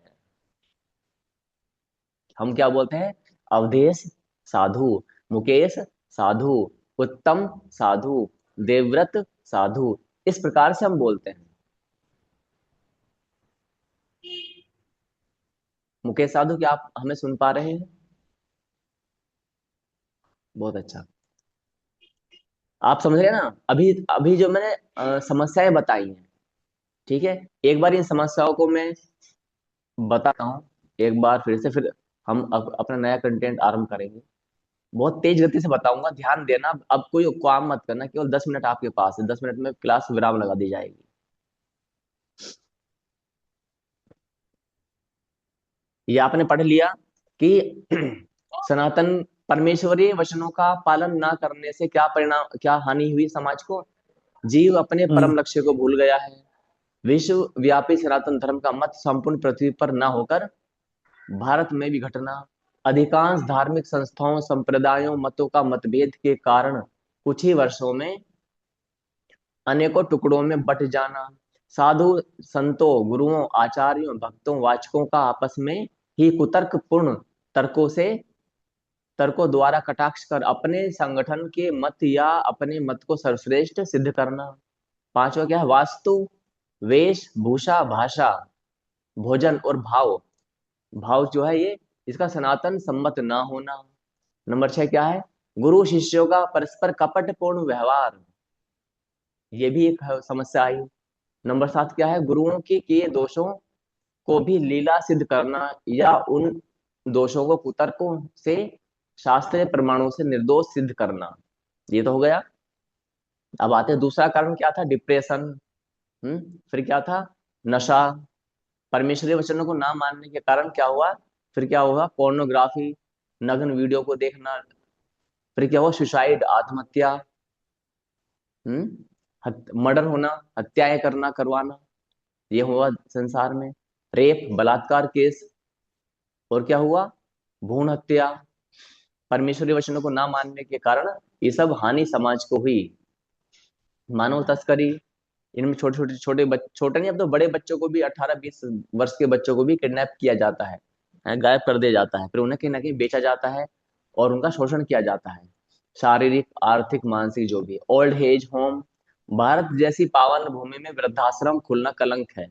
हम क्या बोलते हैं? अवधेश साधु, मुकेश साधु, उत्तम साधु, देवव्रत साधु, इस प्रकार से हम बोलते हैं। मुकेश साधु, क्या आप हमें सुन पा रहे हैं? बहुत अच्छा। आप समझ रहे हैं ना? अभी अभी जो मैंने समस्याएं बताई हैं, ठीक है, एक बार इन समस्याओं को मैं बताता हूँ एक बार फिर से, फिर हम अपना नया कंटेंट आरंभ करेंगे। बहुत तेज गति से बताऊंगा, ध्यान देना। अब कोई काम मत करना, केवल 10 मिनट आपके पास है, 10 मिनट में क्लास विराम लगा दी जाएगी। ये आपने पढ़ लिया कि सनातन परमेश्वरीय वचनों का पालन ना करने से क्या परिणाम, क्या हानि हुई समाज को। जीव अपने परम लक्ष्य को भूल गया है। विश्व व्यापी सनातन धर्म का मत संपूर्ण पृथ्वी पर ना होकर भारत में भी घटना, अधिकांश धार्मिक संस्थाओं, संप्रदायों, मतों का मतभेद के कारण कुछ ही वर्षों में अनेकों टुकड़ों में बट जाना, साधु संतों, गुरुओं, आचार्यों, भक्तों, वाचकों का आपस में ही कुतर्क पूर्ण तर्कों से तर्कों द्वारा कटाक्ष कर अपने संगठन के मत या अपने मत को सर्वश्रेष्ठ सिद्ध करना। पांचवा क्या है? वास्तु, वेश, भूषा, भाषा, भोजन और भाव, भाव जो है ये, इसका सनातन सम्मत ना होना। नंबर 6 क्या है? गुरु शिष्यों का परस्पर कपटपूर्ण व्यवहार, ये भी एक समस्या आई। नंबर 7 क्या है? गुरुओं के किए दोषों को भी लीला सिद्ध करना या उन दोषों को कुतर्कों से, शास्त्रीय प्रमाणों से निर्दोष सिद्ध करना। ये तो हो गया। अब आते हैं दूसरा कारण क्या था? डिप्रेशन। फिर क्या था? नशा। परमेश्वरी वचनों को ना मानने के कारण क्या हुआ? फिर क्या हुआ? पोर्नोग्राफी, नग्न वीडियो को देखना। फिर क्या हुआ? सुसाइड, आत्महत्या, मर्डर होना, हत्याएं करना, करवाना, ये हुआ संसार में। रेप, बलात्कार केस, और क्या हुआ? भ्रूण हत्या। परमेश्वरी वचनों को ना मानने के कारण ये सब हानि समाज को हुई। मानव तस्करी, इनमें छोटे छोटे छोटे नहीं, अब तो बड़े बच्चों को भी, 18-20 वर्ष के बच्चों को भी किडनैप किया जाता है, गायब कर दिया जाता है, फिर उन्हें कहीं ना कहीं बेचा जाता है और उनका शोषण किया जाता है। शारीरिक, आर्थिक, मानसिक, जो भी। ओल्ड एज होम, भारत जैसी पावन भूमि में वृद्धाश्रम खुलना कलंक है।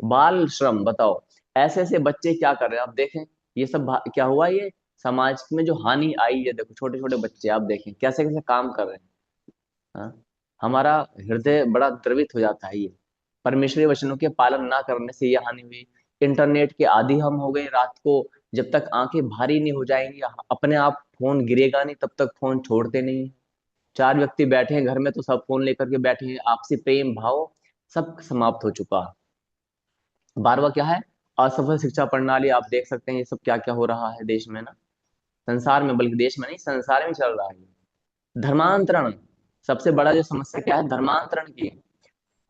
बाल श्रम, बताओ, ऐसे ऐसे बच्चे क्या कर रहे हैं आप देखें। ये सब क्या हुआ? ये समाज में जो हानि आई है, देखो छोटे छोटे बच्चे आप देखें कैसे कैसे काम कर रहे हैं। हाँ? हमारा हृदय बड़ा द्रवित हो जाता है ये। परमेश्वरी वचनों के पालन ना करने से ये हानि हुई। इंटरनेट के आदी हम हो गए। रात को जब तक आंखें भारी नहीं हो जाएंगी, अपने आप फोन गिरेगा नहीं, तब तक फोन छोड़ते नहीं। चार व्यक्ति बैठे हैं घर में तो सब फोन लेकर के बैठे हैं, आपसी प्रेम भाव सब समाप्त हो चुका। 12वां क्या है? असफल शिक्षा प्रणाली। आप देख सकते हैं ये सब क्या क्या हो रहा है देश में ना, संसार में, बल्कि देश में नहीं संसार में चल रहा है। धर्मांतरण, सबसे बड़ा जो समस्या क्या है? धर्मांतरण की।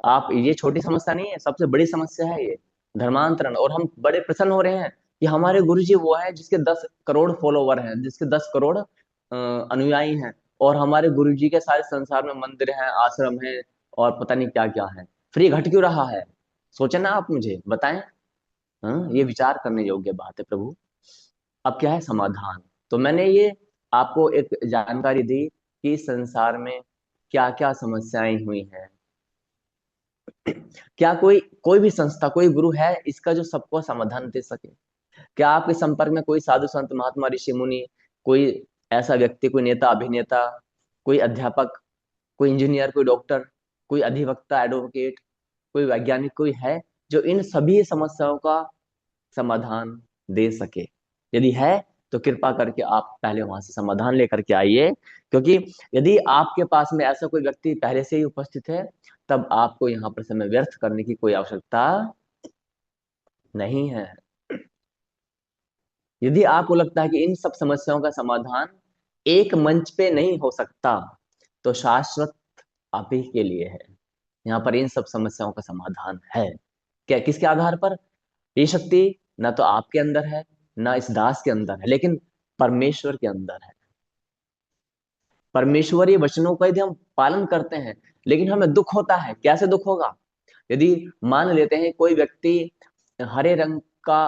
आप, ये छोटी समस्या नहीं है, सबसे बड़ी समस्या है ये, धर्मांतरण। और हम बड़े प्रसन्न हो रहे हैं कि हमारे गुरुजी वो है जिसके 10 करोड़ फॉलोवर हैं, जिसके 10 करोड़ अनुयायी हैं, और हमारे गुरुजी के सारे संसार में मंदिर हैं, आश्रम हैं, और पता नहीं क्या क्या है। फिर ये घट क्यों रहा है? सोचे ना, आप मुझे बताएं। ये विचार करने योग्य बात है प्रभु। अब क्या है समाधान? तो मैंने ये आपको एक जानकारी दी कि इस संसार में क्या क्या समस्याएं हुई हैं। क्या कोई कोई भी संस्था, कोई गुरु है इसका जो सबको समाधान दे सके? क्या आपके संपर्क में कोई साधु संत, महात्मा, ऋषि मुनि, कोई ऐसा व्यक्ति, कोई नेता, अभिनेता, कोई अध्यापक, कोई इंजीनियर, कोई डॉक्टर, कोई अधिवक्ता, एडवोकेट, कोई वैज्ञानिक, कोई है जो इन सभी समस्याओं का समाधान दे सके? यदि है तो कृपा करके आप पहले वहां से समाधान लेकर के आइए, क्योंकि यदि आपके पास में ऐसा कोई व्यक्ति पहले से ही उपस्थित है, तब आपको यहाँ पर समय व्यर्थ करने की कोई आवश्यकता नहीं है। यदि आपको लगता है कि इन सब समस्याओं का समाधान एक मंच पे नहीं हो सकता, तो शाश्वत आप ही के लिए है। यहाँ पर इन सब समस्याओं का समाधान है। क्या, किसके आधार पर? ये शक्ति ना तो आपके अंदर है, ना इस दास के अंदर है, लेकिन परमेश्वर के अंदर है। परमेश्वरीय वचनों का यदि हम पालन करते हैं, लेकिन हमें दुख होता है। कैसे दुख होगा? यदि मान लेते हैं कोई व्यक्ति हरे रंग का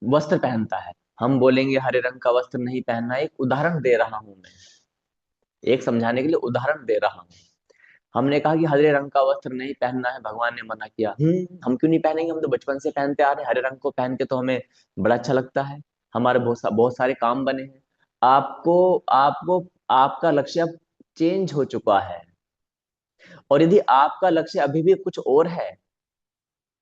वस्त्र पहनता है, हम बोलेंगे हरे रंग का वस्त्र नहीं पहनना। एक उदाहरण दे रहा हूं मैं, एक समझाने के लिए उदाहरण दे रहा हूं। हमने कहा कि हरे रंग का वस्त्र नहीं पहनना है, भगवान ने मना किया। हम क्यों नहीं पहनेंगे? हम तो बचपन से पहनते आ रहे हैं, हरे रंग को पहन के तो हमें बड़ा अच्छा लगता है, हमारे बहुत सारे काम बने हैं। आपको आपको आपका लक्ष्य अब चेंज हो चुका है, और यदि आपका लक्ष्य अभी भी कुछ और है,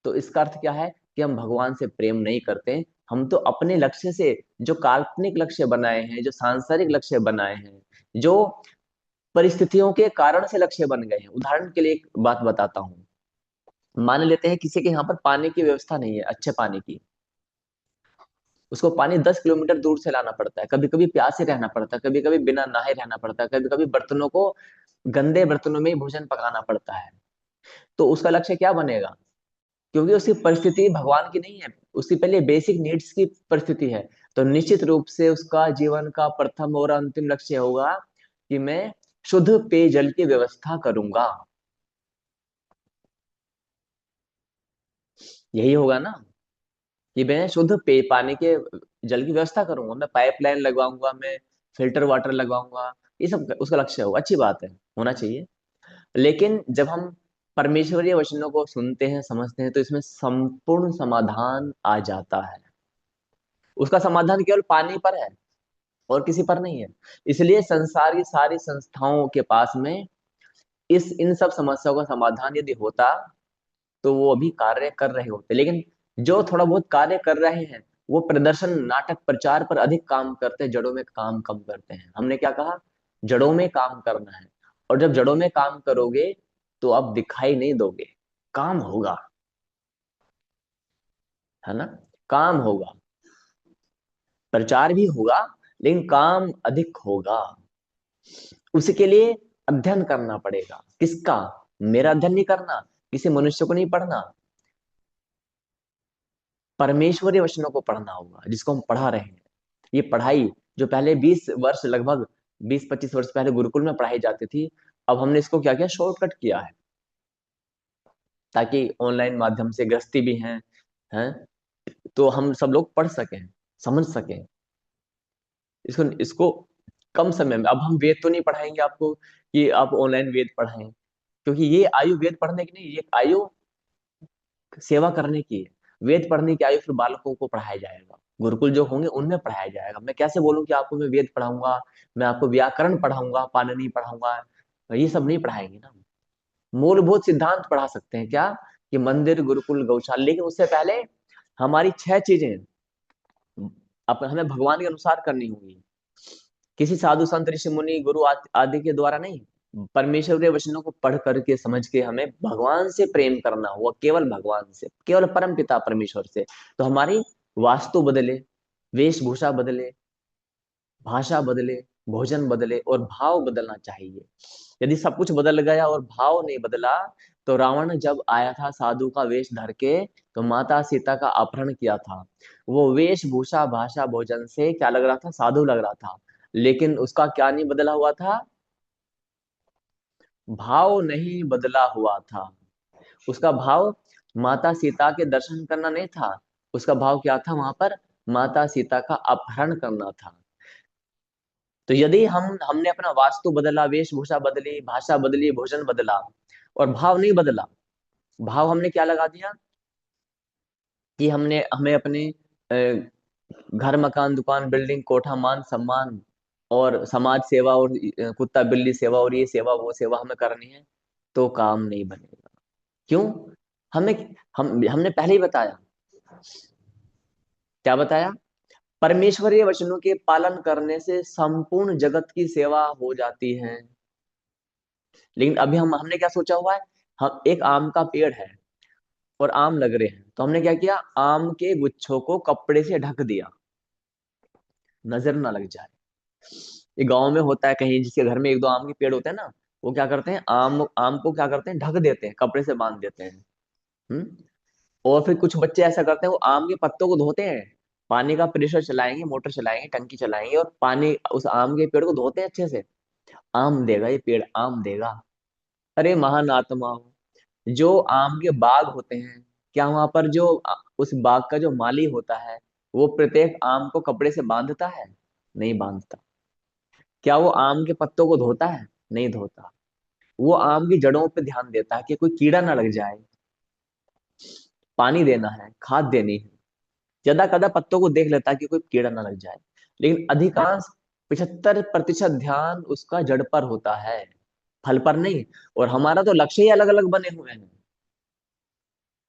तो इसका अर्थ क्या है? कि हम भगवान से प्रेम नहीं करते। हम तो अपने लक्ष्य से, जो काल्पनिक लक्ष्य बनाए हैं, जो सांसारिक लक्ष्य बनाए हैं, जो परिस्थितियों के कारण से लक्ष्य बन गए हैं। उदाहरण के लिए एक बात बताता हूँ। मान लेते हैं किसी के यहाँ पर पानी की व्यवस्था नहीं है, अच्छे पानी की, उसको पानी 10 किलोमीटर दूर से लाना पड़ता है, कभी कभी प्यासे रहना पड़ता है, कभी कभी बिना नहाए रहना पड़ता है, कभी कभी बर्तनों को, गंदे बर्तनों में ही भोजन पकाना पड़ता है। तो उसका लक्ष्य क्या बनेगा? क्योंकि उसकी परिस्थिति भगवान की नहीं है, उसकी पहले बेसिक नीड्स की परिस्थिति है। तो निश्चित रूप से उसका जीवन का प्रथम और अंतिम लक्ष्य होगा कि मैं शुद्ध पेयजल की व्यवस्था करूंगा। यही होगा ना, कि मैं शुद्ध पेय पानी के जल की व्यवस्था करूंगा, मैं पाइपलाइन लगवाऊंगा, मैं फिल्टर वाटर लगवाऊंगा। ये सब उसका लक्ष्य होगा, अच्छी बात है, होना चाहिए। लेकिन जब हम परमेश्वरीय वचनों को सुनते हैं, समझते हैं, तो इसमें संपूर्ण समाधान आ जाता है। उसका समाधान केवल पानी पर है और किसी पर नहीं है। इसलिए संसार की सारी संस्थाओं के पास में इस इन सब समस्याओं का समाधान यदि होता, तो वो अभी कार्य कर रहे होते। लेकिन जो थोड़ा बहुत कार्य कर रहे हैं, वो प्रदर्शन, नाटक, प्रचार पर अधिक काम करते हैं, जड़ों में काम कम करते हैं। हमने क्या कहा? जड़ों में काम करना है। और जब जड़ों में काम करोगे तो आप दिखाई नहीं दोगे, काम होगा, है ना? काम होगा, प्रचार भी होगा, लेकिन काम अधिक होगा। उसके लिए अध्ययन करना पड़ेगा। किसका? मेरा अध्ययन नहीं करना, किसी मनुष्य को नहीं पढ़ना, परमेश्वरीय वचनों को पढ़ना होगा, जिसको हम पढ़ा रहे हैं। ये पढ़ाई जो पहले 20 वर्ष, लगभग 20-25 वर्ष पहले गुरुकुल में पढ़ाई जाती थी, अब हमने इसको क्या किया, शॉर्टकट किया है, ताकि ऑनलाइन माध्यम से गृहस्थी भी हैं, तो हम सब लोग पढ़ सकें, समझ सकें इसको इसको कम समय में। अब हम वेद तो नहीं पढ़ाएंगे आपको कि आप ऑनलाइन वेद पढ़ें, क्योंकि ये आयु वेद पढ़ने की नहीं, ये आयु सेवा करने की है। वेद पढ़ने की आयु फिर बालकों को पढ़ाया जाएगा, गुरुकुल जो होंगे उनमें पढ़ाया जाएगा। मैं कैसे बोलूं कि आपको मैं वेद पढ़ाऊंगा, मैं आपको व्याकरण पढ़ाऊंगा, पाणिनि पढ़ाऊंगा? ये सब नहीं पढ़ाएंगे ना। मूलभूत सिद्धांत पढ़ा सकते हैं, क्या? कि मंदिर, गुरुकुल, गौशाला। लेकिन उससे पहले हमारी 6 चीजें हमें भगवान के अनुसार करनी होगी, किसी साधु संत ऋषि मुनि गुरु आदि के द्वारा नहीं। परमेश्वर के वचनों को पढ़ करके, समझ के हमें भगवान से प्रेम करना हुआ, केवल भगवान से, केवल परम पिता परमेश्वर से। तो हमारी वास्तु बदले, वेशभूषा बदले, भाषा बदले, भोजन बदले और भाव बदलना चाहिए। यदि सब कुछ बदल गया और भाव नहीं बदला, तो रावण जब आया था साधु का वेश धर के, तो माता सीता का अपहरण किया था। वो वेशभूषा, भाषा, भोजन से क्या लग रहा था? साधु लग रहा था। लेकिन उसका क्या नहीं बदला हुआ था? भाव नहीं बदला हुआ था। उसका भाव माता सीता के दर्शन करना नहीं था, उसका भाव क्या था वहां पर? माता सीता का अपहरण करना था। तो यदि हमने अपना वास्तु बदला, वेशभूषा बदली, भाषा बदली, भोजन बदला, और भाव नहीं बदला, भाव हमने क्या लगा दिया? कि हमने हमें अपने घर, मकान, दुकान, बिल्डिंग, कोठा, मान सम्मान और समाज सेवा और कुत्ता बिल्ली सेवा और ये सेवा वो सेवा हमें करनी है, तो काम नहीं बनेगा। क्यों? हमें हमने पहले ही बताया, क्या बताया? परमेश्वरीय वचनों के पालन करने से संपूर्ण जगत की सेवा हो जाती है। लेकिन अभी हमने क्या सोचा हुआ है? हम एक आम का पेड़ है और आम लग रहे हैं, तो हमने क्या किया? आम के गुच्छों को कपड़े से ढक दिया, नजर ना लग जाए। ये गांव में होता है, कहीं जिसके घर में एक दो आम के पेड़ होते हैं ना, वो क्या करते हैं, आम आम को क्या करते हैं, ढक देते हैं, कपड़े से बांध देते हैं। हम्म। और फिर कुछ बच्चे ऐसा करते हैं, वो आम के पत्तों को धोते हैं, पानी का प्रेशर चलाएंगे, मोटर चलाएंगे, टंकी चलाएंगे और पानी उस आम के पेड़ को धोते हैं अच्छे से। आम देगा ये पेड़, आम देगा। अरे महान आत्मा, जो आम के बाग होते हैं, क्या वहां पर जो उस बाग का जो माली होता है, वो प्रत्येक आम को कपड़े से बांधता है? नहीं बांधता। क्या वो आम के पत्तों को धोता है? नहीं धोता। वो आम की जड़ों पे ध्यान देता है कि कोई कीड़ा ना लग जाए, पानी देना है, खाद देनी है। ज्यादा कदा पत्तों को देख लेता है कि कोई कीड़ा ना लग जाए। लेकिन अधिकांश 75% ध्यान उसका जड़ पर होता है, फल पर नहीं। और हमारा तो लक्ष्य ही अलग अलग बने हुए हैं।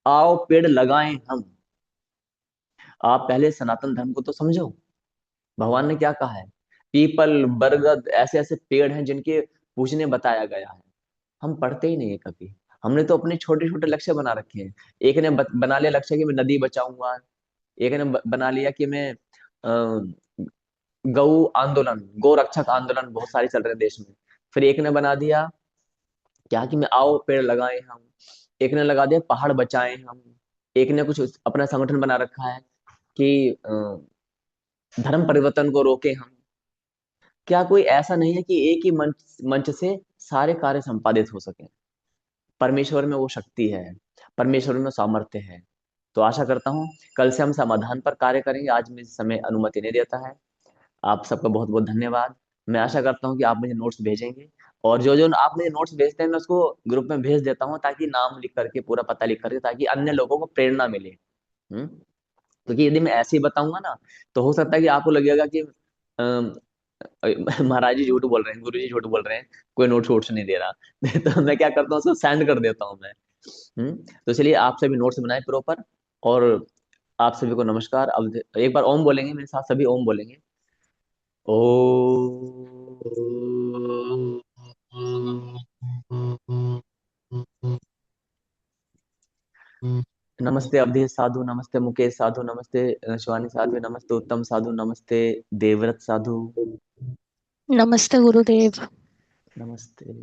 आओ पेड़ लगाएं हम। आप पहले सनातन धर्म को तो समझो। भगवान ने क्या कहा है? पीपल, बरगद, ऐसे ऐसे पेड़ हैं जिनके पूजने बताया गया है। हम पढ़ते ही नहीं है कभी। हमने तो अपने छोटे छोटे लक्ष्य बना रखे हैं। एक ने बना लिया लक्ष्य कि मैं नदी बचाऊंगा, एक ने बना लिया कि मैं गौ आंदोलन, गौ रक्षक आंदोलन बहुत सारे चल रहे हैं देश में। फिर एक ने बना दिया क्या कि मैं आओ पेड़ लगाएं हम, एक ने लगा दिया पहाड़ बचाएं हम, एक ने कुछ अपना संगठन बना रखा है कि धर्म परिवर्तन को रोके हम। क्या कोई ऐसा नहीं है कि एक ही मंच मंच से सारे कार्य संपादित हो सके? परमेश्वर में वो शक्ति है, परमेश्वर में सामर्थ्य है। तो आशा करता हूँ कल से हम समाधान पर कार्य करेंगे, आज मुझे समय अनुमति नहीं देता है। आप सबका बहुत बहुत धन्यवाद। मैं आशा करता हूँ कि आप मुझे नोट्स भेजेंगे, और जो जो आप मुझे नोट्स भेजते हैं मैं उसको ग्रुप में भेज देता हूँ, ताकि नाम लिख करके पूरा पता लिख करके, ताकि अन्य लोगों को प्रेरणा मिले। क्योंकि यदि मैं ऐसे ही बताऊंगा ना, तो हो सकता है कि आपको लगेगा कि अम, महाराज जी झूठ बोल रहे हैं, गुरु जी झूठ बोल रहे हैं, कोई नोट्स वोट्स नहीं दे रहा। तो मैं क्या करता हूँ, उसको सेंड कर देता हूँ मैं। तो चलिए आप सभी नोट्स बनाए प्रॉपर। और आप सभी को नमस्कार। अब एक बार ओम बोलेंगे मेरे साथ, सभी ओम बोलेंगे। ओ नमस्ते अवधेश साधु, नमस्ते मुकेश साधु, नमस्ते शिवानी साधु, नमस्ते उत्तम साधु, नमस्ते देवव्रत साधु, नमस्ते गुरुदेव। नमस्ते।